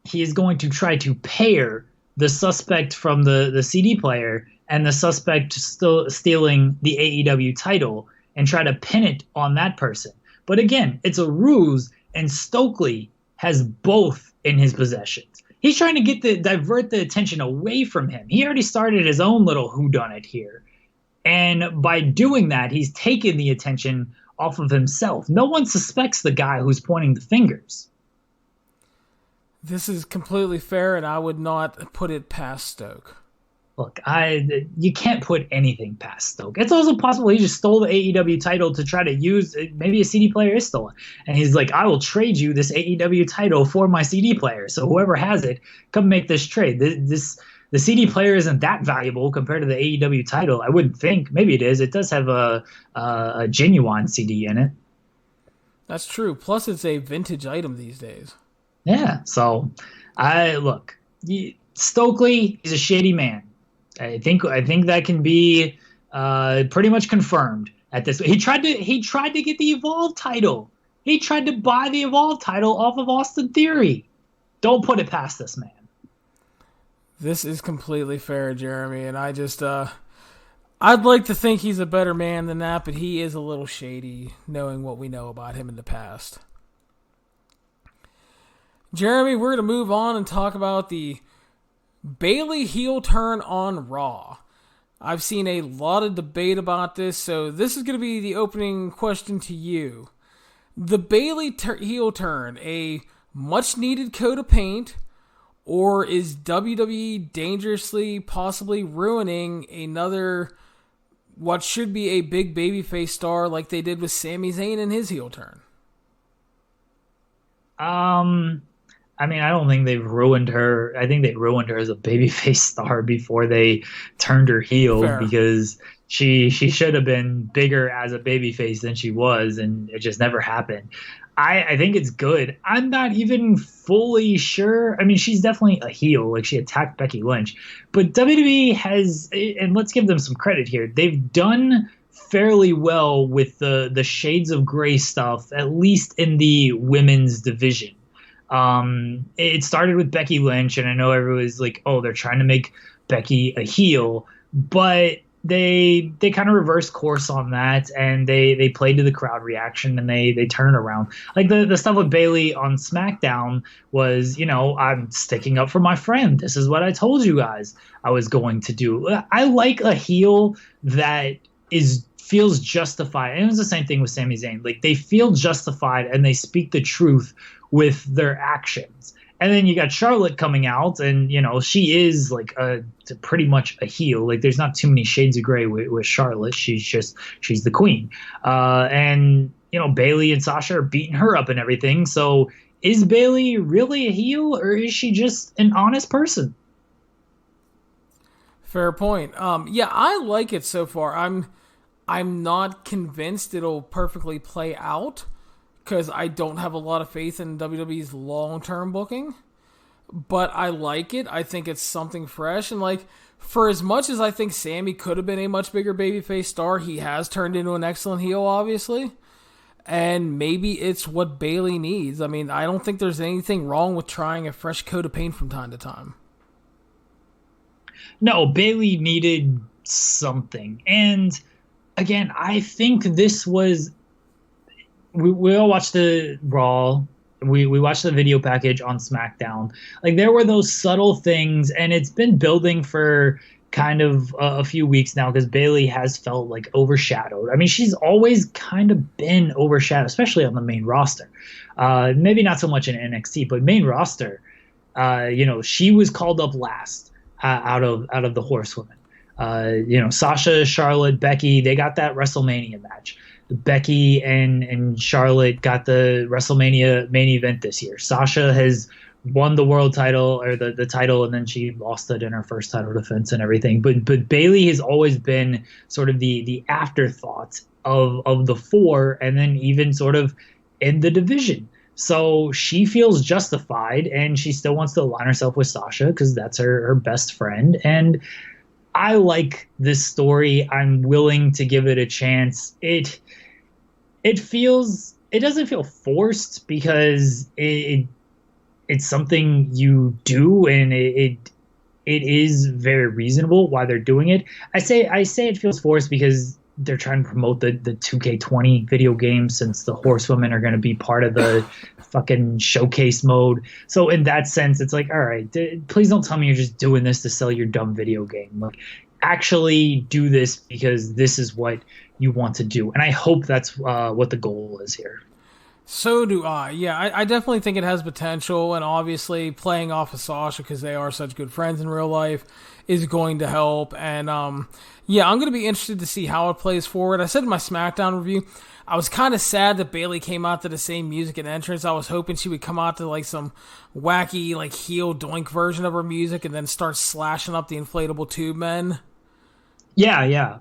he is going to try to pair the suspect from the CD player and the suspect still stealing the AEW title and try to pin it on that person. But again, it's a ruse, and Stokely has both in his possession. He's trying to divert the attention away from him. He already started his own little whodunit here. And by doing that, he's taken the attention off of himself. No one suspects the guy who's pointing the fingers. This is completely fair, and I would not put it past Stoke. Look, you can't put anything past Stoke. It's also possible he just stole the AEW title to try to use, maybe a CD player is stolen. And he's like, I will trade you this AEW title for my CD player. So whoever has it, come make this trade. The CD player isn't that valuable compared to the AEW title. I wouldn't think. Maybe it is. It does have a genuine CD in it. That's true. Plus, it's a vintage item these days. Yeah. So, Stokely is a shady man. I think that can be pretty much confirmed at this. He tried to get the Evolve title. He tried to buy the Evolve title off of Austin Theory. Don't put it past this man. This is completely fair, Jeremy, and I just I'd like to think he's a better man than that, but he is a little shady, knowing what we know about him in the past. Jeremy, we're going to move on and talk about the Bayley heel turn on Raw. I've seen a lot of debate about this, so this is going to be the opening question to you. The Bayley heel turn, a much-needed coat of paint, or is WWE dangerously possibly ruining another, what should be a big babyface star like they did with Sami Zayn in his heel turn? I mean, I don't think they've ruined her. I think they ruined her as a babyface star before they turned her heel. Fair. Because she should have been bigger as a babyface than she was, and it just never happened. I think it's good. I'm not even fully sure. I mean, she's definitely a heel. Like, she attacked Becky Lynch. But WWE has, and let's give them some credit here, they've done fairly well with the Shades of Grey stuff, at least in the women's division. It started with Becky Lynch, and I know everyone's like, oh, they're trying to make Becky a heel, but they kind of reversed course on that, and they played to the crowd reaction, and they turned around. Like the stuff with Bayley on SmackDown was, I'm sticking up for my friend. This is what I told you guys I was going to do. I like a heel that feels justified. And it was the same thing with Sami Zayn. Like, they feel justified and they speak the truth with their actions. And then you got Charlotte coming out, and she is like pretty much a heel. Like, there's not too many shades of gray with Charlotte. She's the queen. And Bayley and Sasha are beating her up and everything. So is Bayley really a heel, or is she just an honest person? Fair point. Yeah, I like it so far. I'm not convinced it'll perfectly play out, because I don't have a lot of faith in WWE's long-term booking. But I like it. I think it's something fresh. And, like, for as much as I think Sammy could have been a much bigger babyface star, he has turned into an excellent heel, obviously. And maybe it's what Bayley needs. I mean, I don't think there's anything wrong with trying a fresh coat of paint from time to time. No, Bayley needed something. And, again, I think this was... We all watched the Raw. We watched the video package on SmackDown. Like, there were those subtle things, and it's been building for kind of a few weeks now, because Bayley has felt like overshadowed. I mean, she's always kind of been overshadowed, especially on the main roster. Maybe not so much in NXT, but main roster. She was called up last out of the Horsewomen. Sasha, Charlotte, Becky, they got that WrestleMania match. Becky and Charlotte got the WrestleMania main event this year. Sasha has won the world title, or the title, and then she lost it in her first title defense and everything. But Bayley has always been sort of the afterthought of the four, and then even sort of in the division. So she feels justified, and she still wants to align herself with Sasha because that's her best friend. And I like this story. I'm willing to give it a chance. It doesn't feel forced because it's something you do, and it is very reasonable why they're doing it. I say it feels forced because they're trying to promote the 2K20 video game, since the horsewomen are going to be part of the fucking showcase mode. So in that sense, it's like, all right, please don't tell me you're just doing this to sell your dumb video game. Like, actually do this because this is what you want to do. And I hope that's what the goal is here. So do I. Yeah, I definitely think it has potential, and obviously playing off of Sasha because they are such good friends in real life is going to help. And yeah, I'm going to be interested to see how it plays forward. I said in my SmackDown review, I was kind of sad that Bayley came out to the same music and entrance. I was hoping she would come out to like some wacky like heel doink version of her music and then start slashing up the inflatable tube men. Yeah.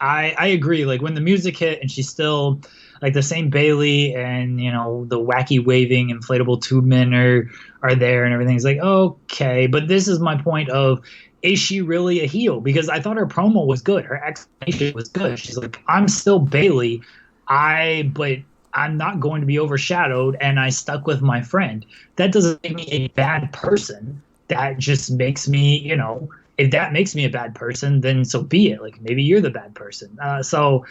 I agree. Like when the music hit and she's still like the same Bayley, and the wacky waving inflatable tube men are there and everything's like, okay. But this is my point of, is she really a heel? Because I thought her promo was good. Her explanation was good. She's like, I'm still Bayley. But I'm not going to be overshadowed, and I stuck with my friend. That doesn't make me a bad person. That just makes me, if that makes me a bad person, then so be it. Like, maybe you're the bad person. So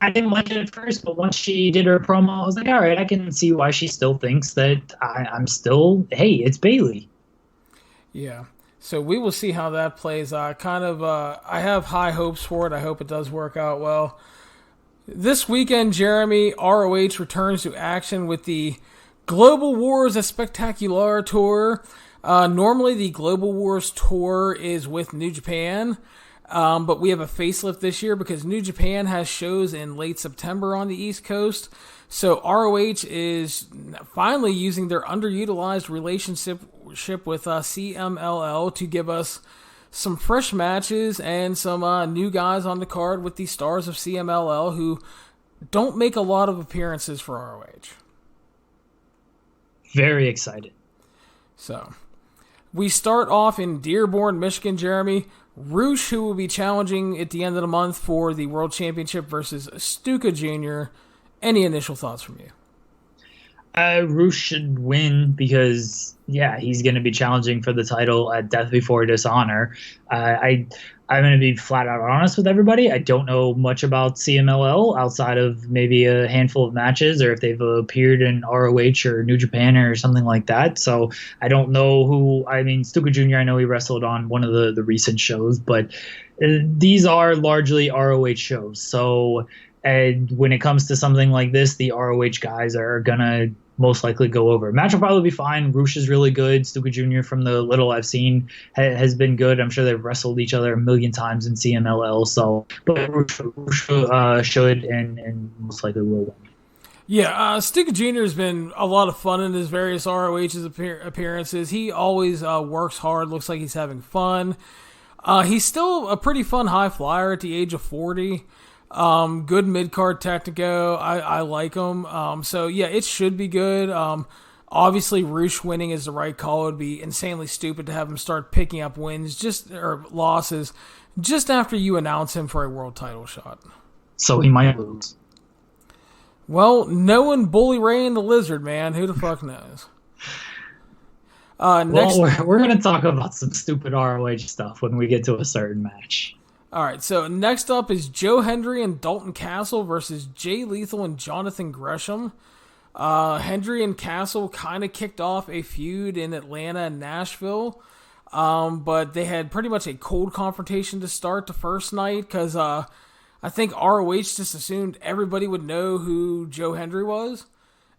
I didn't like it at first, but once she did her promo, I was like, all right, I can see why she still thinks that I'm still, hey, it's Bayley. Yeah. So we will see how that plays out. I have high hopes for it. I hope it does work out well. This weekend, Jeremy, ROH returns to action with the Global Wars Espectacular tour. Normally, the Global Wars tour is with New Japan, but we have a facelift this year because New Japan has shows in late September on the East Coast. So ROH is finally using their underutilized relationship with CMLL to give us some fresh matches and some new guys on the card with the stars of CMLL who don't make a lot of appearances for ROH. Very excited. So we start off in Dearborn, Michigan, Jeremy. Roosh, who will be challenging at the end of the month for the World Championship versus Stuka Jr. Any initial thoughts from you? Roosh should win because, yeah, he's going to be challenging for the title at Death Before Dishonor. I'm going to be flat out honest with everybody. I don't know much about CMLL outside of maybe a handful of matches, or if they've appeared in ROH or New Japan or something like that. So I don't know who. I mean, Stuka Jr., I know he wrestled on one of the recent shows, but these are largely ROH shows. So when it comes to something like this, the ROH guys are going to most likely go over. Match will probably be fine. Roosh is really good. Stuka Jr., from the little I've seen, has been good. I'm sure they've wrestled each other a million times in CMLL. So, but Roosh should and most likely will win. Yeah, Stuka Jr. has been a lot of fun in his various ROH's appearances. He always works hard, looks like he's having fun. He's still a pretty fun high flyer at the age of 40. Good mid-card Technico. I like him. So, yeah, it should be good. Obviously, Roosh winning is the right call. It would be insanely stupid to have him start picking up or losses just after you announce him for a world title shot. So he might lose. Well, knowing Bully Ray and the Lizard, man, who the fuck knows? We're going to talk about some stupid ROH stuff when we get to a certain match. All right, so next up is Joe Hendry and Dalton Castle versus Jay Lethal and Jonathan Gresham. Hendry and Castle kind of kicked off a feud in Atlanta and Nashville, but they had pretty much a cold confrontation to start the first night because I think ROH just assumed everybody would know who Joe Hendry was,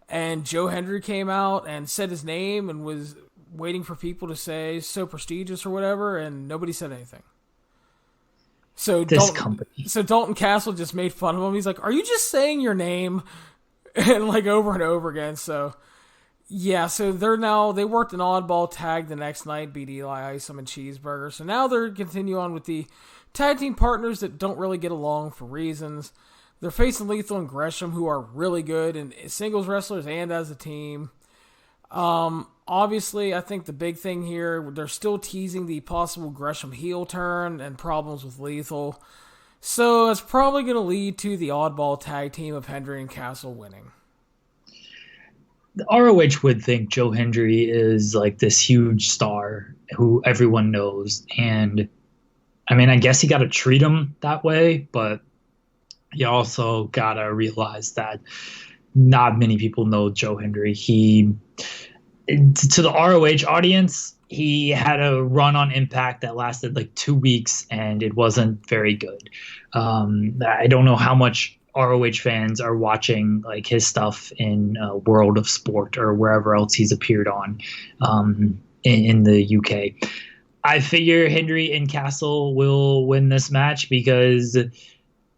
and Joe Hendry came out and said his name and was waiting for people to say so prestigious or whatever, and nobody said anything. So Dalton Castle just made fun of him. He's like, "Are you just saying your name?" and like over and over again. So yeah, so they worked an oddball tag the next night, beat Eli Isom and Cheeseburger. So now they're continue on with the tag team partners that don't really get along for reasons. They're facing Lethal and Gresham, who are really good and singles wrestlers and as a team. Obviously, I think the big thing here, they're still teasing the possible Gresham heel turn and problems with Lethal. So it's probably going to lead to the oddball tag team of Hendry and Castle winning. The ROH would think Joe Hendry is like this huge star who everyone knows. And I mean, I guess you got to treat him that way, but you also got to realize that not many people know Joe Hendry. To the ROH audience, he had a run on Impact that lasted like 2 weeks, and it wasn't very good. I don't know how much ROH fans are watching like his stuff in World of Sport or wherever else he's appeared on in the UK. I figure Hendry and Castle will win this match because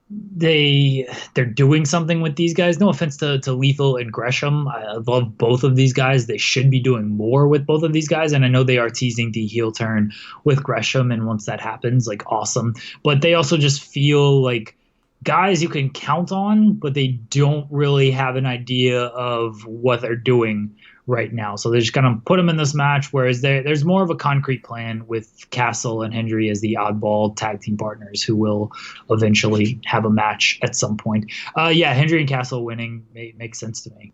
they're doing something with these guys. No offense to Lethal and Gresham. I love both of these guys. They should be doing more with both of these guys. And I know they are teasing the heel turn with Gresham. And once that happens, like awesome. But they also just feel like guys you can count on, but they don't really have an idea of what they're doing right now. So they're just going to put them in this match, whereas there's more of a concrete plan with Castle and Hendry as the oddball tag team partners who will eventually have a match at some point. Hendry and Castle winning makes sense to me.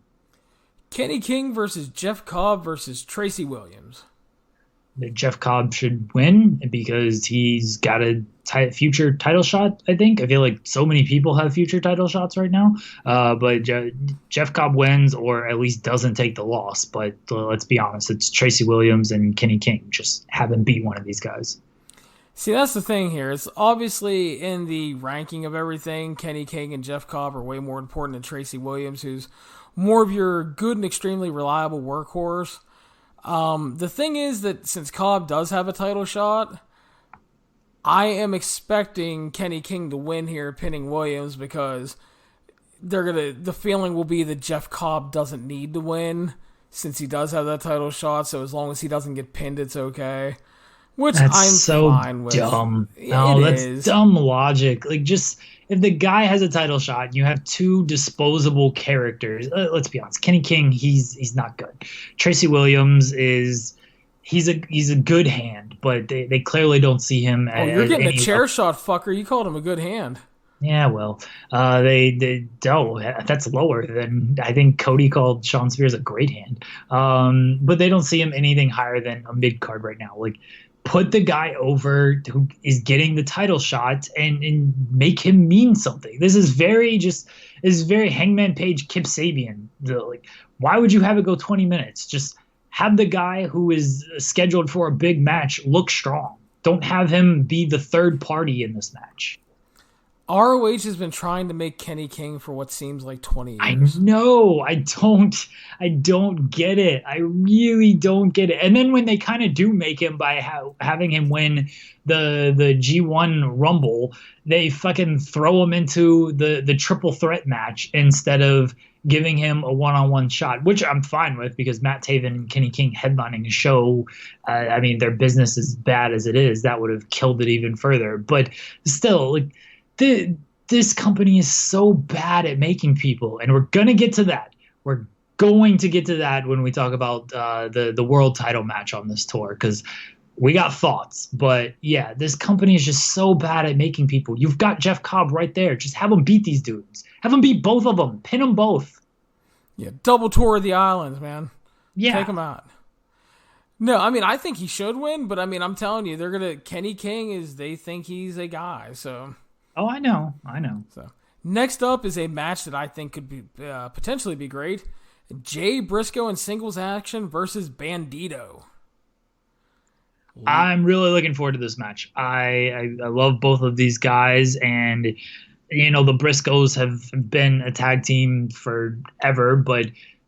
Kenny King versus Jeff Cobb versus Tracy Williams. Jeff Cobb should win because he's got a future title shot, I think. I feel like so many people have future title shots right now. But Jeff Cobb wins or at least doesn't take the loss. But let's be honest, it's Tracy Williams and Kenny King. Just haven't beat one of these guys. See, that's the thing here. It's obviously in the ranking of everything, Kenny King and Jeff Cobb are way more important than Tracy Williams, who's more of your good and extremely reliable workhorse. The thing is that since Cobb does have a title shot, I am expecting Kenny King to win here, pinning Williams, because the feeling will be that Jeff Cobb doesn't need to win since he does have that title shot. So as long as he doesn't get pinned, it's okay. Which I'm so fine with. Dumb. No, that's dumb logic. Like, just if the guy has a title shot and you have two disposable characters, let's be honest, Kenny King, he's not good. Tracy Williams he's a good hand, but they clearly don't see him as you're getting a chair shot, fucker. You called him a good hand. Yeah, well, they don't. That's lower than I think Cody called Sean Spears a great hand. But they don't see him anything higher than a mid card right now. Like, put the guy over who is getting the title shot and make him mean something. This is very Hangman Page, Kip Sabian. Like, why would you have it go 20 minutes? Just have the guy who is scheduled for a big match look strong. Don't have him be the third party in this match. ROH has been trying to make Kenny King for what seems like 20 years. I know. I don't get it. I really don't get it. And then when they kind of do make him by having him win the G1 Rumble, they fucking throw him into the triple threat match instead of giving him a one-on-one shot, which I'm fine with because Matt Taven and Kenny King headlining a show, I mean, their business is bad as it is. That would have killed it even further. But still, like, this company is so bad at making people, and we're going to get to that. We're going to get to that when we talk about the world title match on this tour, because we got thoughts. But yeah, this company is just so bad at making people. You've got Jeff Cobb right there. Just have him beat these dudes. Have him beat both of them. Pin them both. Yeah, double tour of the islands, man. Yeah. Take them out. No, I mean, I think he should win, but I mean, I'm telling you, Kenny King they think he's a guy, so... Oh, I know. So next up is a match that I think could be potentially be great. Jay Briscoe in singles action versus Bandito. I'm really looking forward to this match. I love both of these guys, and you know the Briscoes have been a tag team forever, but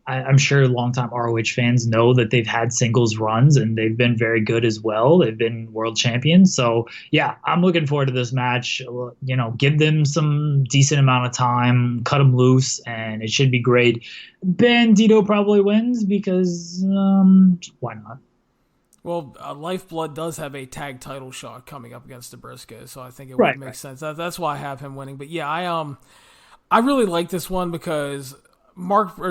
I'm sure longtime ROH fans know that they've had singles runs and they've been very good as well. They've been world champions. So, yeah, I'm looking forward to this match. You know, give them some decent amount of time, cut them loose, and it should be great. Bandito probably wins because why not? Well, Lifeblood does have a tag title shot coming up against the Briscoes, so I think it would make sense. That's why I have him winning. But, yeah, I really like this one because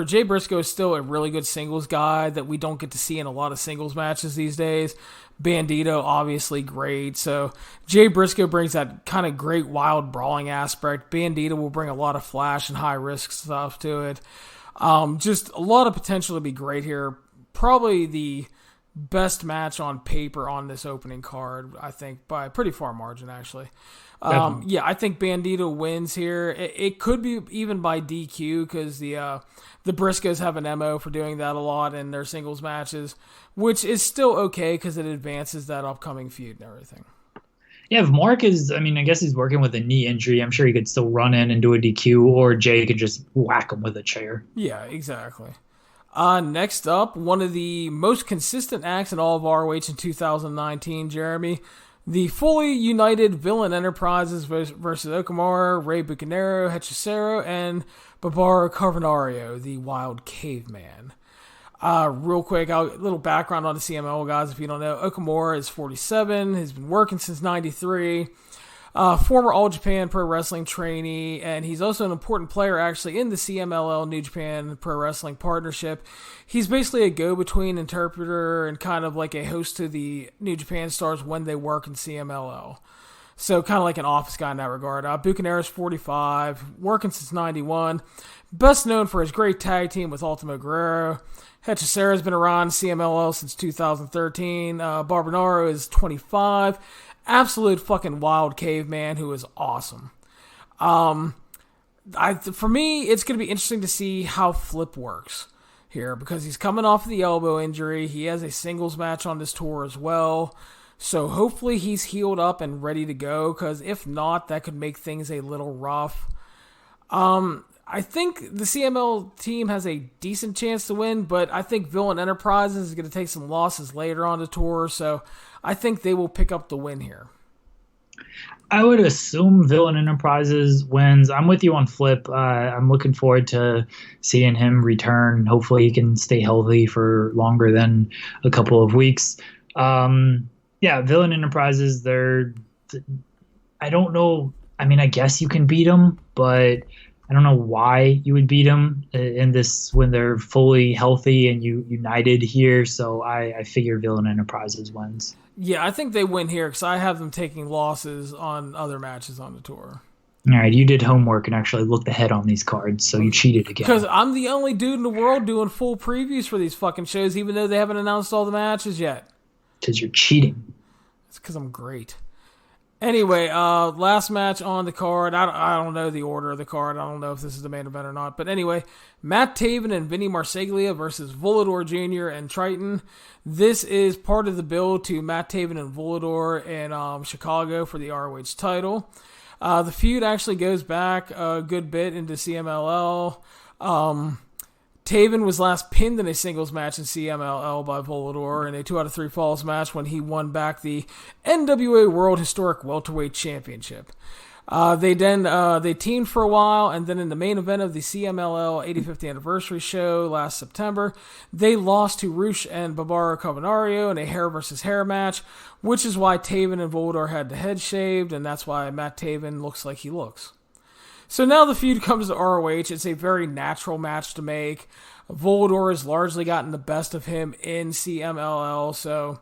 Jay Briscoe is still a really good singles guy that we don't get to see in a lot of singles matches these days. Bandito, obviously great. So Jay Briscoe brings that kind of great wild brawling aspect. Bandito will bring a lot of flash and high risk stuff to it. Just a lot of potential to be great here. Probably the best match on paper on this opening card, I think, by a pretty far margin, actually. Yeah, I think Bandito wins here. It could be even by DQ because the Briscoes have an MO for doing that a lot in their singles matches, which is still okay because it advances that upcoming feud and everything. Yeah, if Mark is, I guess he's working with a knee injury. I'm sure he could still run in and do a DQ, or Jay could just whack him with a chair. Yeah, exactly. Next up, one of the most consistent acts in all of ROH in 2019, Jeremy. The fully united Villain Enterprises versus Okamura, Rey Bucanero, Hechicero, and Barbaro Carbonario, the Wild Caveman. Real quick, a little background on the CML guys if you don't know. Okamura is 47, has been working since 93. Former All Japan Pro Wrestling trainee, and he's also an important player actually in the CMLL New Japan Pro Wrestling partnership. He's basically a go-between interpreter and kind of like a host to the New Japan stars when they work in CMLL. So kind of like an office guy in that regard. Bucanero's 45, working since 91. Best known for his great tag team with Ultimo Guerrero. Hechicero's been around CMLL since 2013. Barbonaro is 25. Absolute fucking wild caveman who is awesome. For me, it's going to be interesting to see how Flip works here because he's coming off of the elbow injury. He has a singles match on this tour as well. So hopefully he's healed up and ready to go because if not, that could make things a little rough. I think the CML team has a decent chance to win, but I think Villain Enterprises is going to take some losses later on the tour, so I think they will pick up the win here. I would assume Villain Enterprises wins. I'm with you on Flip. I'm looking forward to seeing him return. Hopefully he can stay healthy for longer than a couple of weeks. Yeah, Villain Enterprises, I don't know. I guess you can beat them, but I don't know why you would beat them in this when they're fully healthy and united here. So I figure Villain Enterprises wins. Yeah, I think they win here because I have them taking losses on other matches on the tour. All right, you did homework and actually looked ahead on these cards, so you cheated again. Because I'm the only dude in the world doing full previews for these fucking shows, even though they haven't announced all the matches yet. Because you're cheating. It's because I'm great. Anyway, last match on the card. I don't know the order of the card. I don't know if this is the main event or not. But anyway, Matt Taven and Vinny Marseglia versus Volador Jr. and Triton. This is part of the build to Matt Taven and Volador in Chicago for the ROH title. The feud actually goes back a good bit into CMLL. Taven was last pinned in a singles match in CMLL by Volador in a 2 out of 3 falls match when he won back the NWA World Historic Welterweight Championship. They teamed for a while, and then in the main event of the CMLL 85th anniversary show last September, they lost to Rush and Barbaro Carbonario in a hair versus hair match, which is why Taven and Volador had the head shaved, and that's why Matt Taven looks like he looks. So now the feud comes to ROH. It's a very natural match to make. Volador has largely gotten the best of him in CMLL, so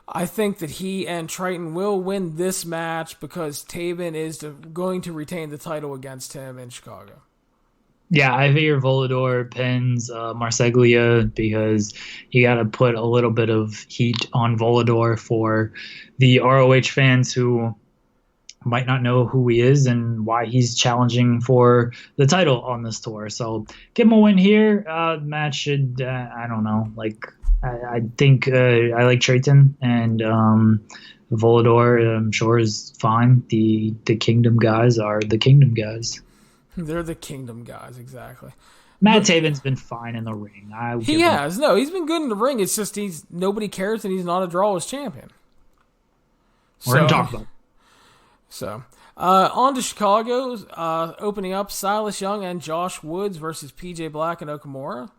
I think that he and Triton will win this match because Taven is going to retain the title against him in Chicago. Yeah, I figure Volador pins Marseglia because you got to put a little bit of heat on Volador for the ROH fans who might not know who he is and why he's challenging for the title on this tour. So give him a win here. Match should, I don't know, I think I like Triton and Volador, I'm sure, is fine. The Kingdom guys are the Kingdom guys. They're the Kingdom guys, exactly. Matt Taven's been fine in the ring. He's been good in the ring. It's just nobody cares that he's not a draw as champion. We're going to talk about it. So, on to Chicago, opening up Silas Young and Josh Woods versus PJ Black and Okamura.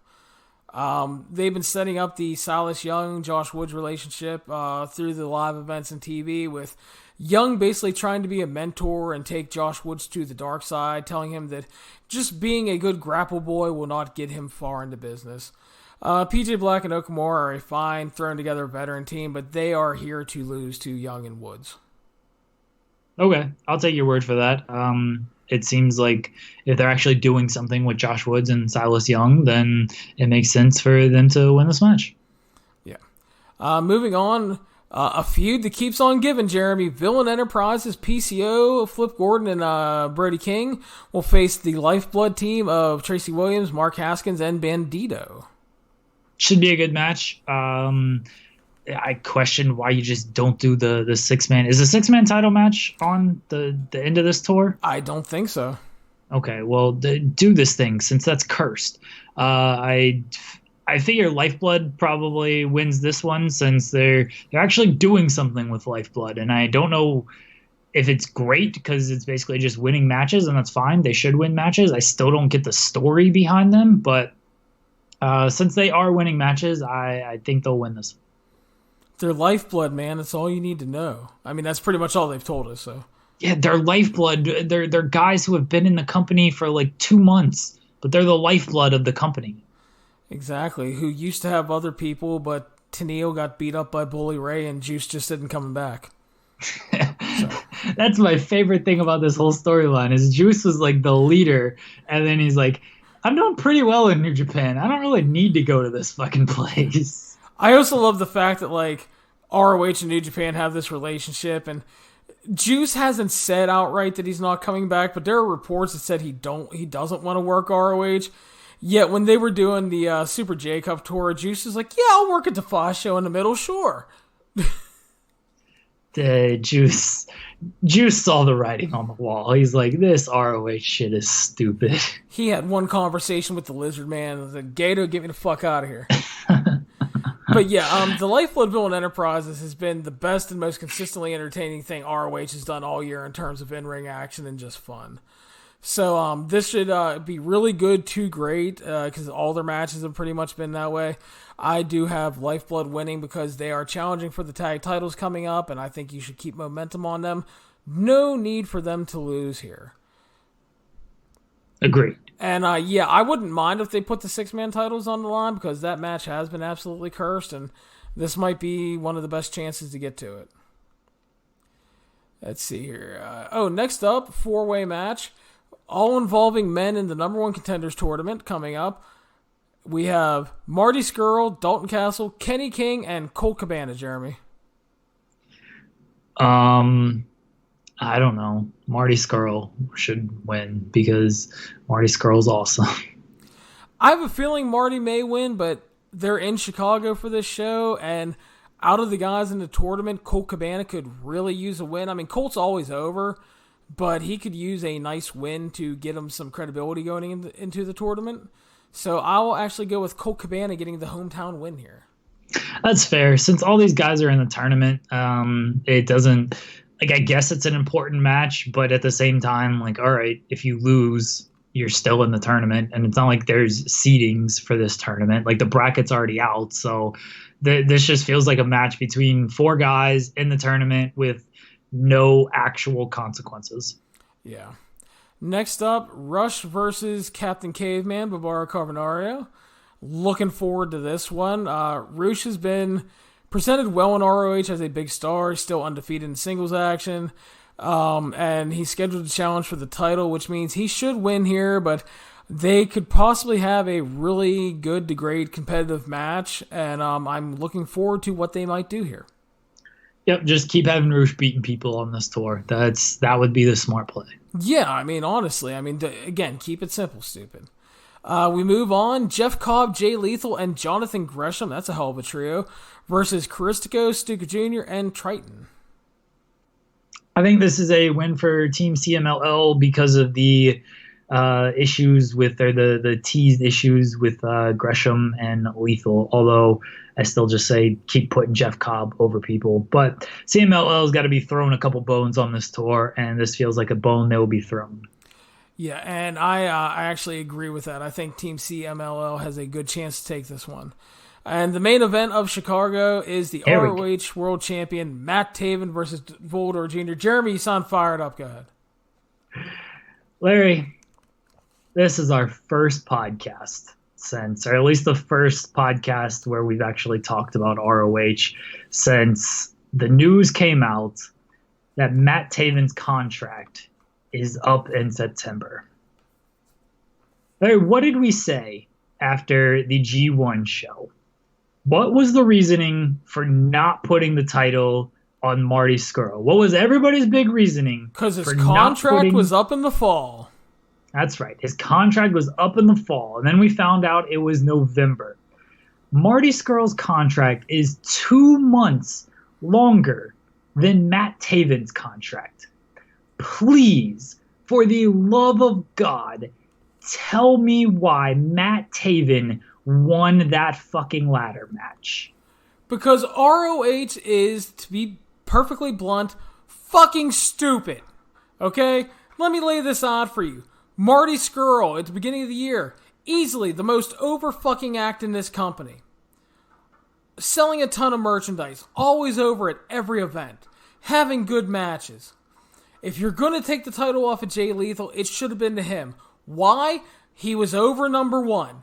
They've been setting up the Silas Young-Josh Woods relationship through the live events and TV with Young basically trying to be a mentor and take Josh Woods to the dark side, telling him that just being a good grapple boy will not get him far into business. PJ Black and Okamura are a fine, thrown together veteran team, but they are here to lose to Young and Woods. Okay, I'll take your word for that. It seems like if they're actually doing something with Josh Woods and Silas Young, then it makes sense for them to win this match. Yeah. Moving on, a feud that keeps on giving, Jeremy. Villain Enterprises, PCO, Flip Gordon, and Brody King will face the Lifeblood team of Tracy Williams, Mark Haskins, and Bandito. Should be a good match. I question why you just don't do the 6-man. Is the 6-man title match on the end of this tour? I don't think so. Okay, well, do this thing since that's cursed. I figure Lifeblood probably wins this one since they're actually doing something with Lifeblood, and I don't know if it's great because it's basically just winning matches, and that's fine. They should win matches. I still don't get the story behind them, but since they are winning matches, I think they'll win this. They're Lifeblood, man. That's all you need to know. I mean, that's pretty much all they've told us. So yeah, they're Lifeblood. They're guys who have been in the company for like 2 months, but they're the lifeblood of the company. Exactly. Who used to have other people, but Tenille got beat up by Bully Ray, and Juice just isn't coming back. So. That's my favorite thing about this whole storyline is Juice was like the leader, and then he's like, I'm doing pretty well in New Japan. I don't really need to go to this fucking place. I also love the fact that like ROH and New Japan have this relationship, and Juice hasn't said outright that he's not coming back, but there are reports that said he doesn't want to work ROH. Yet when they were doing the Super J Cup tour, Juice is like, yeah, I'll work at the Foz show in the middle, sure. Juice saw the writing on the wall. He's like, this ROH shit is stupid. He had one conversation with the Lizard Man and said, Gato, get me the fuck out of here. But yeah, the Lifeblood Villain Enterprises has been the best and most consistently entertaining thing ROH has done all year in terms of in-ring action and just fun. So this should be really good to great because all their matches have pretty much been that way. I do have Lifeblood winning because they are challenging for the tag titles coming up, and I think you should keep momentum on them. No need for them to lose here. Agreed. And yeah, I wouldn't mind if they put the 6-man titles on the line because that match has been absolutely cursed, and this might be one of the best chances to get to it. Let's see here. Next up, 4-way match. All involving men in the number 1 contenders tournament coming up. We have Marty Scurll, Dalton Castle, Kenny King, and Colt Cabana, Jeremy. I don't know. Marty Scurll should win because Marty Scurll's awesome. I have a feeling Marty may win, but they're in Chicago for this show, and out of the guys in the tournament, Colt Cabana could really use a win. I mean, Colt's always over, but he could use a nice win to get him some credibility going into the tournament. So I will actually go with Colt Cabana getting the hometown win here. That's fair. Since all these guys are in the tournament, it doesn't... Like, I guess it's an important match, but at the same time, like, all right, if you lose, you're still in the tournament. And it's not like there's seedings for this tournament. Like, the bracket's already out. So this just feels like a match between 4 guys in the tournament with no actual consequences. Yeah. Next up, Rush versus Captain Caveman, Barbaro Carbonario. Looking forward to this one. Rush has been presented well in ROH as a big star. He's still undefeated in singles action. And he's scheduled to challenge for the title, which means he should win here, but they could possibly have a really good to great competitive match, and I'm looking forward to what they might do here. Yep, just keep having Rush beating people on this tour. That would be the smart play. Yeah, I mean, honestly, again, keep it simple, stupid. We move on. Jeff Cobb, Jay Lethal, and Jonathan Gresham, that's a hell of a trio, versus Caristico, Stuka Jr., and Triton. I think this is a win for Team CMLL because of the issues with the teased issues with Gresham and Lethal, although I still just say keep putting Jeff Cobb over people. But CMLL's got to be throwing a couple bones on this tour, and this feels like a bone that will be thrown. Yeah, and I actually agree with that. I think Team CMLL has a good chance to take this one. And the main event of Chicago is the ROH World Champion Matt Taven versus Volador Jr. Jeremy, you sound fired up. Go ahead. Larry, this is our first podcast since, or at least the first podcast where we've actually talked about ROH since the news came out that Matt Taven's contract is up in September. Larry, what did we say after the G1 show? What was the reasoning for not putting the title on Marty Scurll? What was everybody's big reasoning? Because his contract was up in the fall. That's right. His contract was up in the fall, and then we found out it was November. Marty Scurll's contract is 2 months longer than Matt Taven's contract. Please, for the love of God, tell me why Matt Taven won that fucking ladder match. Because ROH is, to be perfectly blunt, fucking stupid. Okay? Let me lay this out for you. Marty Scurll, at the beginning of the year, easily the most over-fucking act in this company. Selling a ton of merchandise, always over at every event, having good matches. If you're going to take the title off of Jay Lethal, it should have been to him. Why? He was over number 1.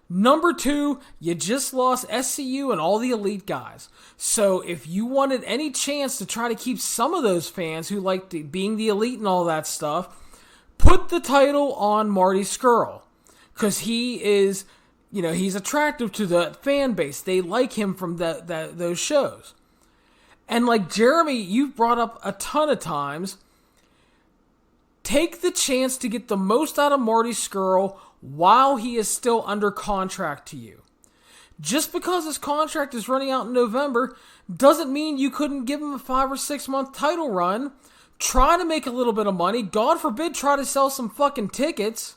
Number 2, you just lost SCU and all the elite guys. So if you wanted any chance to try to keep some of those fans who like being the elite and all that stuff, put the title on Marty Scurll. Because he is, he's attractive to the fan base. They like him from those shows. And like Jeremy, you've brought up a ton of times, take the chance to get the most out of Marty Scurll while he is still under contract to you. Just because his contract is running out in November doesn't mean you couldn't give him a 5 or 6 month title run. Try to make a little bit of money. God forbid, try to sell some fucking tickets.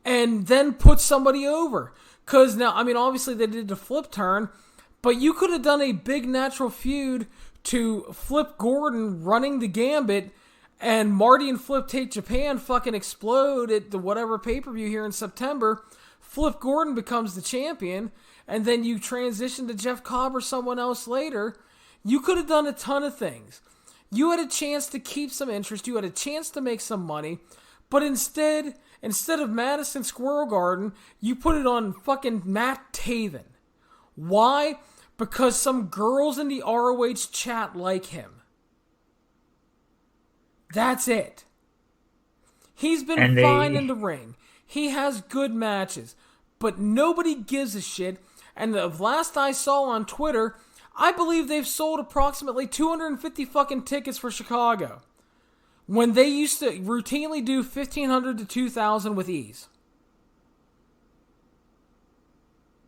And then put somebody over. Because now, obviously they did the flip turn, but you could have done a big natural feud to Flip Gordon running the Gambit, and Marty and Flip Take Japan fucking explode at the whatever pay-per-view here in September. Flip Gordon becomes the champion, and then you transition to Jeff Cobb or someone else later. You could have done a ton of things. You had a chance to keep some interest. You had a chance to make some money. But instead of Madison Squirrel Garden, you put it on fucking Matt Taven. Why? Because some girls in the ROH chat like him. That's it. He's been fine in the ring. He has good matches. But nobody gives a shit. And the last I saw on Twitter, I believe they've sold approximately 250 fucking tickets for Chicago. When they used to routinely do 1,500 to 2,000 with ease.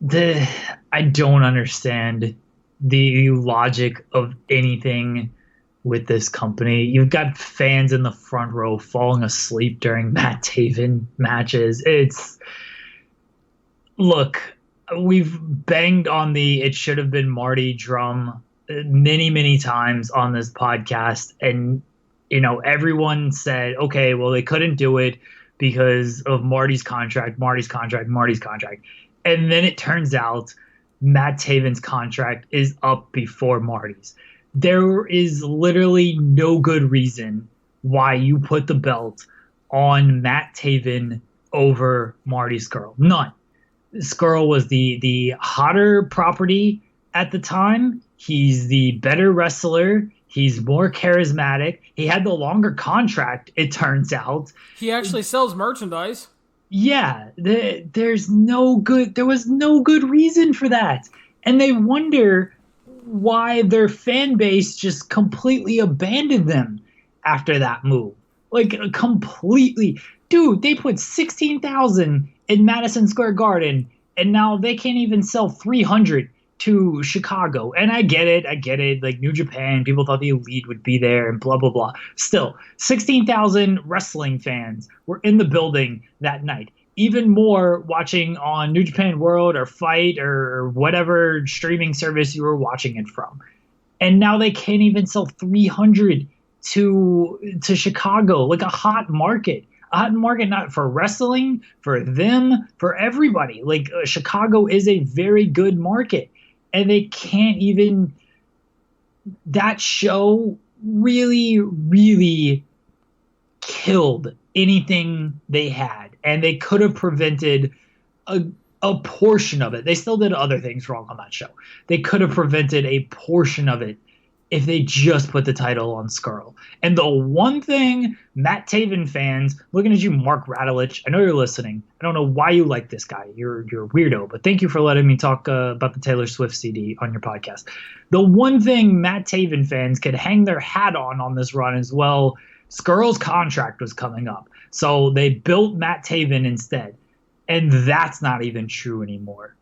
I don't understand the logic of anything with this company. You've got fans in the front row falling asleep during Matt Taven matches. Look, we've banged on the it should have been Marty drum many, many times on this podcast, and everyone said, okay, well, they couldn't do it because of Marty's contract. And then it turns out Matt Taven's contract is up before Marty's. There is literally no good reason why you put the belt on Matt Taven over Marty Scurll. None. Scurll was the hotter property at the time. He's the better wrestler. He's more charismatic. He had the longer contract, it turns out. He actually sells merchandise. Yeah, there was no good reason for that. And they wonder why their fan base just completely abandoned them after that move. Like, completely. Dude, they put 16,000 in Madison Square Garden, and now they can't even sell 300 to Chicago. And I get it. Like, New Japan, people thought the Elite would be there and blah, blah, blah. Still, 16,000 wrestling fans were in the building that night. Even more watching on New Japan World or Fite or whatever streaming service you were watching it from. And now they can't even sell 300 to Chicago, like a hot market. hot market, not for wrestling, for them, for everybody. Like Chicago is a very good market, and they can't even. That show really, really killed anything they had, and they could have prevented a portion of it. They still did other things wrong on that show. They could have prevented a portion of it if they just put the title on Skrull. And the one thing Matt Taven fans, looking at you, Mark Radulich, I know you're listening. I don't know why you like this guy. You're a weirdo, but thank you for letting me talk about the Taylor Swift CD on your podcast. The one thing Matt Taven fans could hang their hat on this run as well, Skrull's contract was coming up. So they built Matt Taven instead. And that's not even true anymore.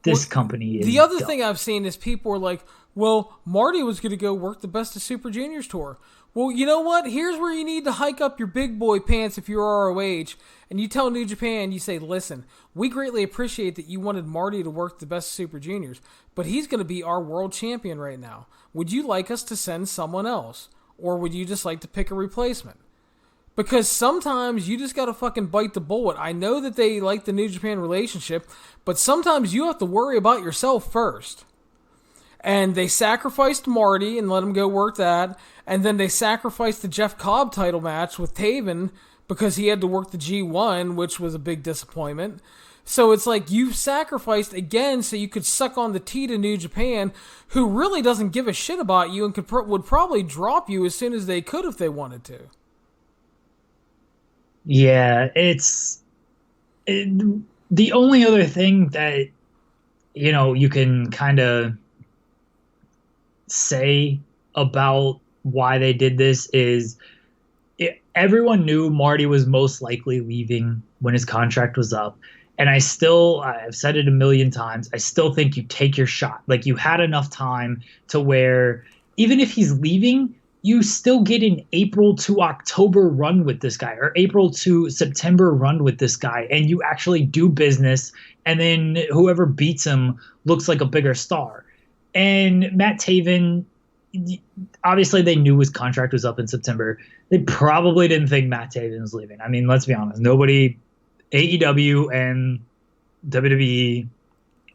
This company is the other dumb. thing I've seen is people are like, well, Marty was going to go work the Best of Super Juniors tour. Well, you know what? Here's where you need to hike up your big boy pants if you're ROH. And you tell New Japan, you say, listen, we greatly appreciate that you wanted Marty to work the Best of Super Juniors, but he's going to be our world champion right now. Would you like us to send someone else? Or would you just like to pick a replacement? Because sometimes you just got to fucking bite the bullet. I know that they like the New Japan relationship, but sometimes you have to worry about yourself first. And they sacrificed Marty and let him go work that. And then they sacrificed the Jeff Cobb title match with Taven because he had to work the G1, which was a big disappointment. So it's like you've sacrificed again so you could suck on the tea to New Japan, who really doesn't give a shit about you and would probably drop you as soon as they could if they wanted to. Yeah, the only other thing that, you can kind of say about why they did this is everyone knew Marty was most likely leaving when his contract was up. And I've said it a million times, I still think you take your shot. Like, you had enough time to where even if he's leaving, you still get an April to October run with this guy, or April to September run with this guy, and you actually do business, and then whoever beats him looks like a bigger star. And Matt Taven, obviously they knew his contract was up in September. They probably didn't think Matt Taven was leaving. I mean, let's be honest. Nobody, AEW and WWE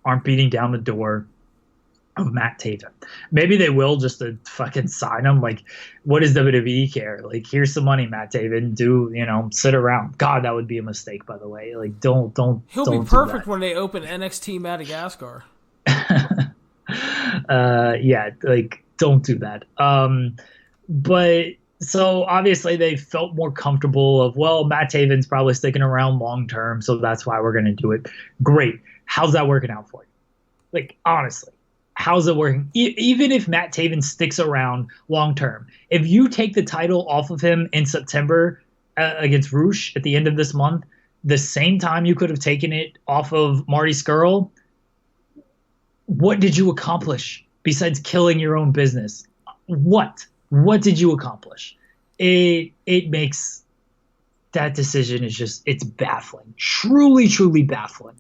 aren't beating down the door of Matt Taven. Maybe they will just to fucking sign him. Like, what does WWE care? Like, here's some money, Matt Taven. Sit around. God, that would be a mistake, by the way. Like, don't. He'll be perfect when they open NXT Madagascar. Don't do that. But so obviously they felt more comfortable of, well, Matt Taven's probably sticking around long term, so that's why we're going to do it. Great. How's that working out for you? Like, honestly. How's it working? Even if Matt Taven sticks around long term, if you take the title off of him in September against Roosh at the end of this month, the same time you could have taken it off of Marty Scurll, what did you accomplish besides killing your own business? What did you accomplish? It makes that decision it's baffling, truly, truly baffling.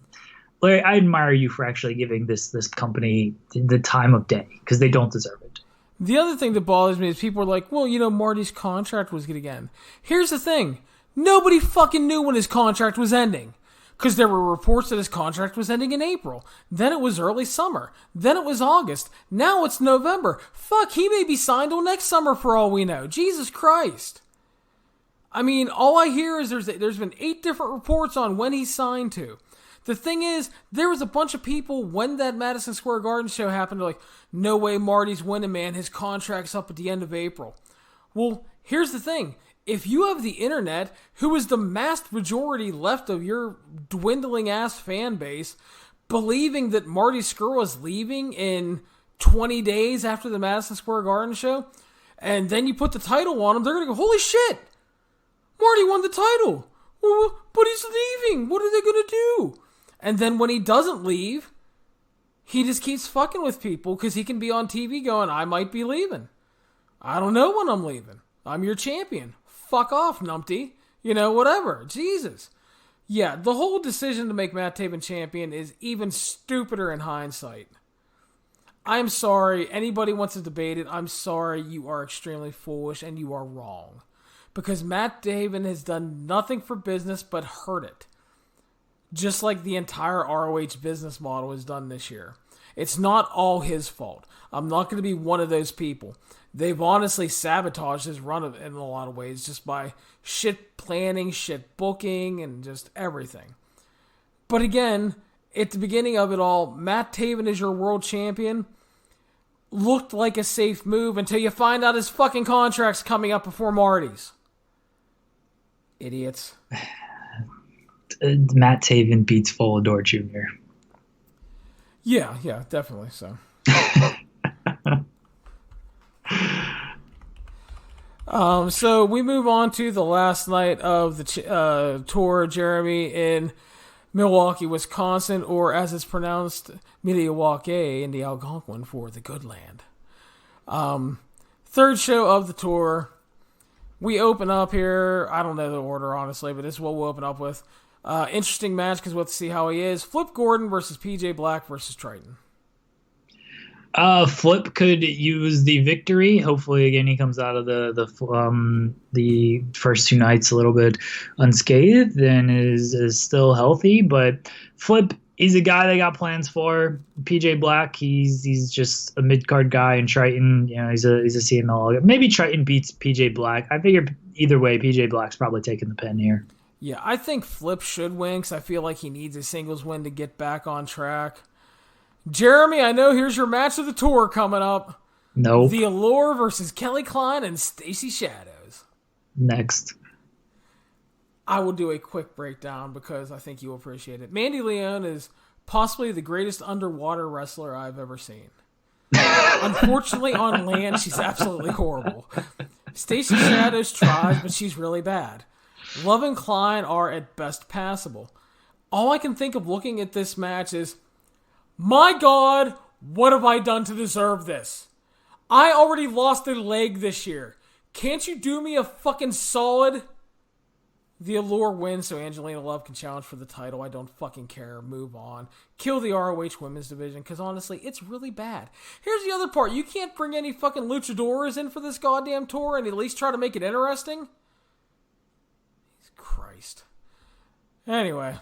Larry, I admire you for actually giving this company the time of day, because they don't deserve it. The other thing that bothers me is people are like, well, Marty's contract was good again. Here's the thing. Nobody fucking knew when his contract was ending, because there were reports that his contract was ending in April. Then it was early summer. Then it was August. Now it's November. Fuck, he may be signed till next summer for all we know. Jesus Christ. I mean, all I hear is there's been 8 different reports on when he's signed to. The thing is, there was a bunch of people when that Madison Square Garden show happened, like, no way Marty's winning, man. His contract's up at the end of April. Well, here's the thing. If you have the internet, who is the vast majority left of your dwindling-ass fan base, believing that Marty Scurll is leaving in 20 days after the Madison Square Garden show, and then you put the title on him, they're going to go, holy shit! Marty won the title! Well, but he's leaving! What are they going to do? And then when he doesn't leave, he just keeps fucking with people because he can be on TV going, I might be leaving. I don't know when I'm leaving. I'm your champion. Fuck off, numpty. Whatever. Jesus. Yeah, the whole decision to make Matt Taven champion is even stupider in hindsight. I'm sorry. Anybody wants to debate it, I'm sorry. You are extremely foolish and you are wrong. because Matt Taven has done nothing for business but hurt it. Just like the entire ROH business model has done this year. It's not all his fault. I'm not going to be one of those people. They've honestly sabotaged his run in a lot of ways just by shit planning, shit booking, and just everything. But again, at the beginning of it all, Matt Taven is your world champion. Looked like a safe move until you find out his fucking contract's coming up before Marty's. Idiots. Matt Taven beats Volador Jr. Yeah, definitely so. So we move on to the last night of the tour, Jeremy, in Milwaukee, Wisconsin, or as it's pronounced, Milwaukee in the Algonquin for the good land. Third show of the tour. We open up here. I don't know the order, honestly, but this is what we'll open up with. Interesting match because we'll have to see how he is. Flip Gordon versus PJ Black versus Triton. Flip could use the victory. Hopefully, again, he comes out of the first two nights a little bit unscathed and is still healthy. But Flip, he's a guy they got plans for. PJ Black, he's just a mid card guy, and Triton, he's a CML. Maybe Triton beats PJ Black. I figure either way, PJ Black's probably taking the pin here. Yeah, I think Flip should win because I feel like he needs a singles win to get back on track. Jeremy, I know here's your match of the tour coming up. Nope. The Allure versus Kelly Klein and Stacey Shadows. Next. I will do a quick breakdown because I think you'll appreciate it. Mandy Leon is possibly the greatest underwater wrestler I've ever seen. Unfortunately, on land, she's absolutely horrible. Stacey Shadows tries, but she's really bad. Love and Klein are at best passable. All I can think of looking at this match is, my God, what have I done to deserve this? I already lost a leg this year. Can't you do me a fucking solid? The Allure wins so Angelina Love can challenge for the title. I don't fucking care. Move on. Kill the ROH women's division because honestly, it's really bad. Here's the other part. You can't bring any fucking luchadores in for this goddamn tour and at least try to make it interesting? Christ. Anyway.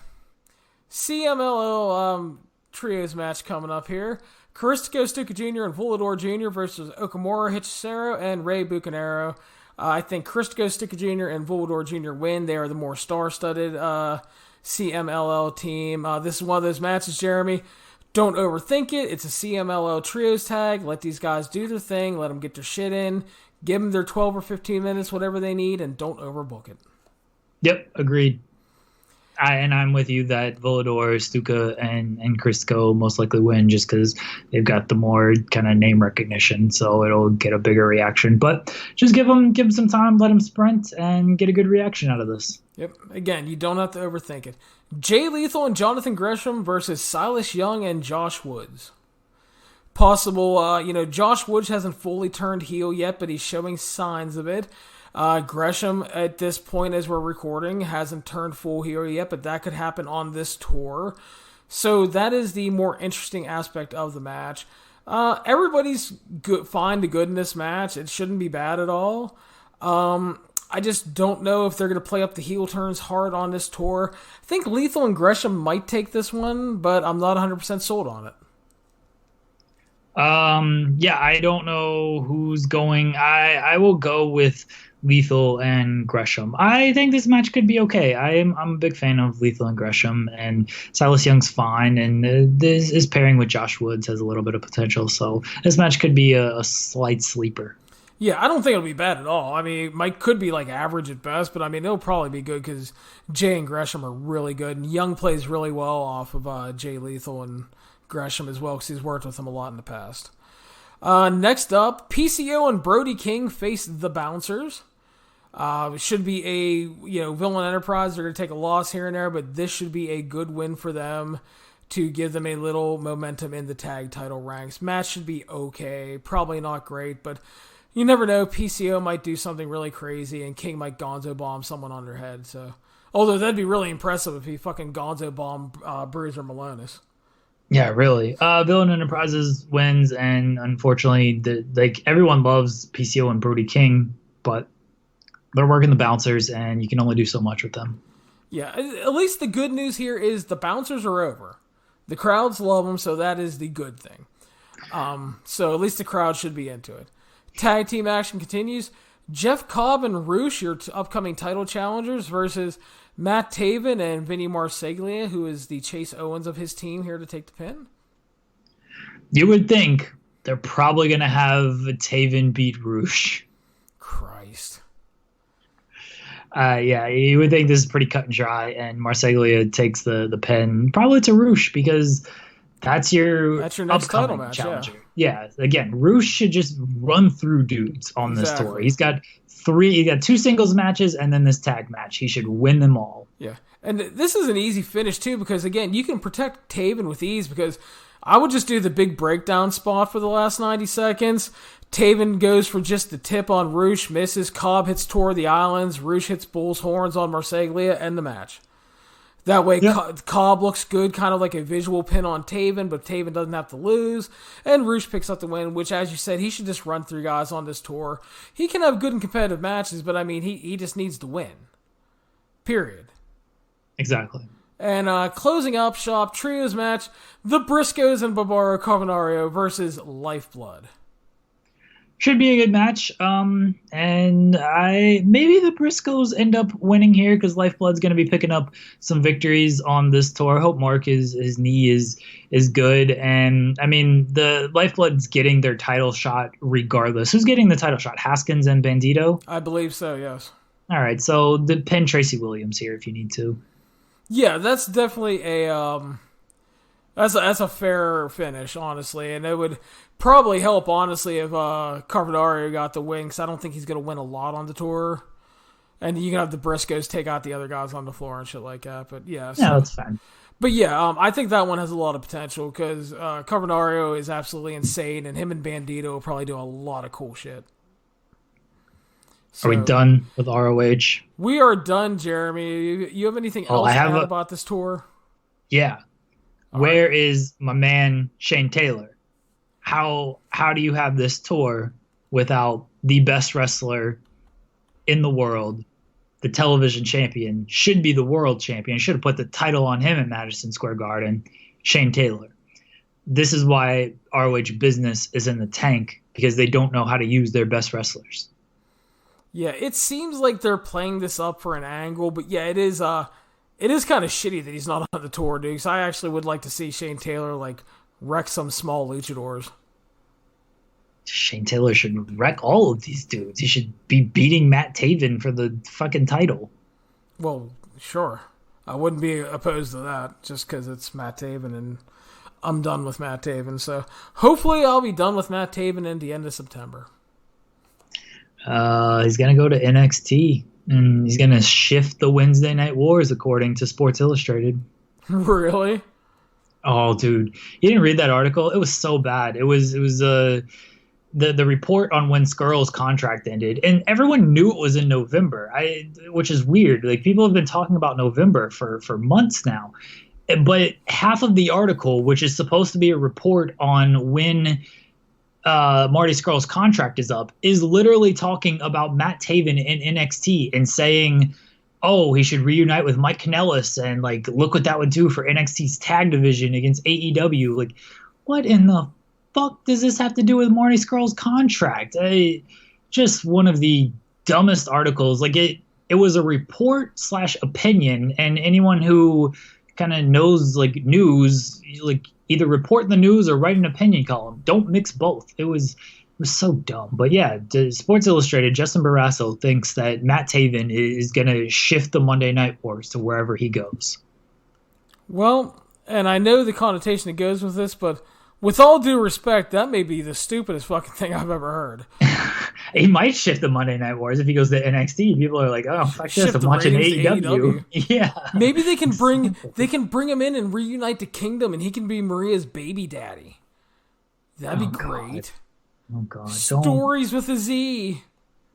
CMLL trios match coming up here. Caristico Stuka Jr. and Volador Jr. versus Okamura Hechicero and Rey Bucanero. I think Caristico Stuka Jr. and Volador Jr. win. They are the more star-studded CMLL team. This is one of those matches, Jeremy. Don't overthink it. It's a CMLL trios tag. Let these guys do their thing. Let them get their shit in. Give them their 12 or 15 minutes, whatever they need, and don't overbook it. Yep, agreed. I'm with you that Volador, Stuka, and Crisco most likely win just because they've got the more kind of name recognition, so it'll get a bigger reaction. But just give them some time, let them sprint, and get a good reaction out of this. Yep. Again, you don't have to overthink it. Jay Lethal and Jonathan Gresham versus Silas Young and Josh Woods. Possible, Josh Woods hasn't fully turned heel yet, but he's showing signs of it. Gresham, at this point as we're recording, hasn't turned full heel yet, but that could happen on this tour. So that is the more interesting aspect of the match. Everybody's fine to good in this match. It shouldn't be bad at all. I just don't know if they're going to play up the heel turns hard on this tour. I think Lethal and Gresham might take this one, but I'm not 100% sold on it. I don't know who's going. I will go with Lethal and Gresham. I think this match could be okay. I'm a big fan of Lethal and Gresham, and Silas Young's fine, and this pairing with Josh Woods has a little bit of potential, so this match could be a slight sleeper. Yeah, I don't think it'll be bad at all. I mean, Mike could be like average at best, but I mean, it'll probably be good because Jay and Gresham are really good, and Young plays really well off of Jay Lethal and Gresham as well because he's worked with him a lot in the past. Next up, PCO and Brody King face the Bouncers. Should be a Villain Enterprise. They're going to take a loss here and there, but this should be a good win for them to give them a little momentum in the tag title ranks. Match should be okay, probably not great, but you never know. PCO might do something really crazy, and King might Gonzo bomb someone on their head. So, although that'd be really impressive if he fucking Gonzo bombed Bruiser Malonis. Yeah, really. Villain Enterprises wins, and unfortunately, everyone loves PCO and Brody King, but they're working the bouncers, and you can only do so much with them. Yeah, at least the good news here is the bouncers are over. The crowds love them, so that is the good thing. So at least the crowd should be into it. Tag team action continues. Jeff Cobb and Roosh, your upcoming title challengers, versus Matt Taven and Vinny Marseglia, who is the Chase Owens of his team, here to take the pin. You would think they're probably going to have Taven beat Roosh. Christ. Yeah, you would think this is pretty cut and dry, and Marseglia takes the pin probably to Roosh because that's your next title match, challenger. Yeah, again, Roosh should just run through dudes on this tour. He got 2 singles matches and then this tag match. He should win them all. Yeah, and this is an easy finish too because again, you can protect Taven with ease because I would just do the big breakdown spot for the last 90 seconds. Taven goes for just the tip on Roosh, misses. Cobb hits Tour of the Islands. Roosh hits Bull's Horns on Marseglia, end the match. That way, Cobb looks good, kind of like a visual pin on Taven, but Taven doesn't have to lose. And Roosh picks up the win, which, as you said, he should just run through guys on this tour. He can have good and competitive matches, but, I mean, he just needs to win. Period. Exactly. And closing up shop, trios match, the Briscoes and Barbaro Carbonaro versus Lifeblood. Should be a good match. And maybe the Briscoes end up winning here because Lifeblood's going to be picking up some victories on this tour. I hope Mark his knee is good. And I mean, the Lifeblood's getting their title shot regardless. Who's getting the title shot? Haskins and Bandito? I believe so, yes. All right, so pin Tracy Williams here if you need to. Yeah, that's definitely that's a fair finish, honestly, and it would probably help, honestly, if Carbonaro got the win, because I don't think he's going to win a lot on the tour, and you can have the Briscoes take out the other guys on the floor and shit like that, but yeah. No, that's fine. But yeah, I think that one has a lot of potential, because Carbonaro is absolutely insane, and him and Bandito will probably do a lot of cool shit. So, are we done with ROH? We are done, Jeremy. You have anything else to add about this tour? Yeah. Where is my man Shane Taylor? How do you have this tour without the best wrestler in the world, the television champion, should be the world champion, should have put the title on him in Madison Square Garden, Shane Taylor. This is why ROH business is in the tank, because they don't know how to use their best wrestlers. Yeah, it seems like they're playing this up for an angle, but yeah, it is kind of shitty that he's not on the tour, dude, because I actually would like to see Shane Taylor, like, wreck some small luchadors. Shane Taylor should wreck all of these dudes. He should be beating Matt Taven for the fucking title. Well, sure. I wouldn't be opposed to that, just because it's Matt Taven, and I'm done with Matt Taven, so hopefully I'll be done with Matt Taven in the end of September. He's going to go to NXT, and he's going to shift the Wednesday Night Wars, according to Sports Illustrated. Really? Oh, dude. You didn't read that article? It was so bad. It was the report on when Skrull's contract ended, and everyone knew it was in November, which is weird. Like, people have been talking about November for months now. But half of the article, which is supposed to be a report on when Marty Skrull's contract is up, is literally talking about Matt Taven in NXT and saying, oh, he should reunite with Mike Kanellis, and like, look what that would do for NXT's tag division against AEW. Like, what in the fuck does this have to do with Marty Skrull's contract? Just one of the dumbest articles. Like, it was a report / opinion, and anyone who kind of knows like news, like, either report the news or write an opinion column. Don't mix both. It was so dumb. But yeah, Sports Illustrated, Justin Barrasso thinks that Matt Taven is going to shift the Monday Night Wars to wherever he goes. Well, and I know the connotation that goes with this, but with all due respect, that may be the stupidest fucking thing I've ever heard. He might shift the Monday Night Wars if he goes to NXT. People are like, "Oh, fuck this! I'm watching AEW." Yeah, maybe they can bring him in and reunite the Kingdom, and he can be Maria's baby daddy. That'd be great. Oh God! Stories with a Z.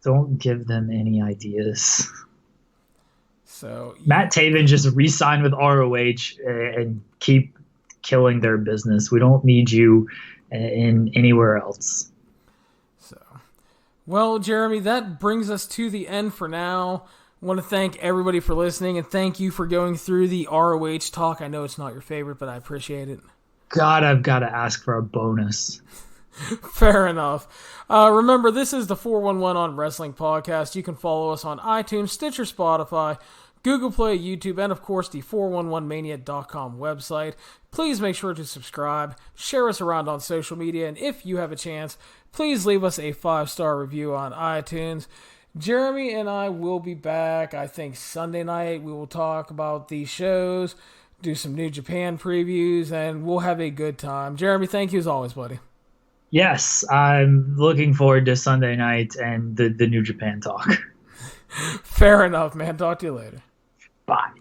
Don't give them any ideas. So Matt Taven just re-signed with ROH and keep killing their business. We don't need you in anywhere else. Well, Jeremy, that brings us to the end for now. I want to thank everybody for listening, and thank you for going through the ROH talk. I know it's not your favorite, but I appreciate it. God, I've got to ask for a bonus. Fair enough. Remember, this is the 411 on Wrestling podcast. You can follow us on iTunes, Stitcher, Spotify, Google Play, YouTube, and of course the 411mania.com website. Please make sure to subscribe, share us around on social media, and if you have a chance, please leave us a 5-star review on iTunes. Jeremy and I will be back, I think, Sunday night. We will talk about the shows, do some New Japan previews, and we'll have a good time. Jeremy, thank you as always, buddy. Yes, I'm looking forward to Sunday night and the New Japan talk. Fair enough, man. Talk to you later. Bye.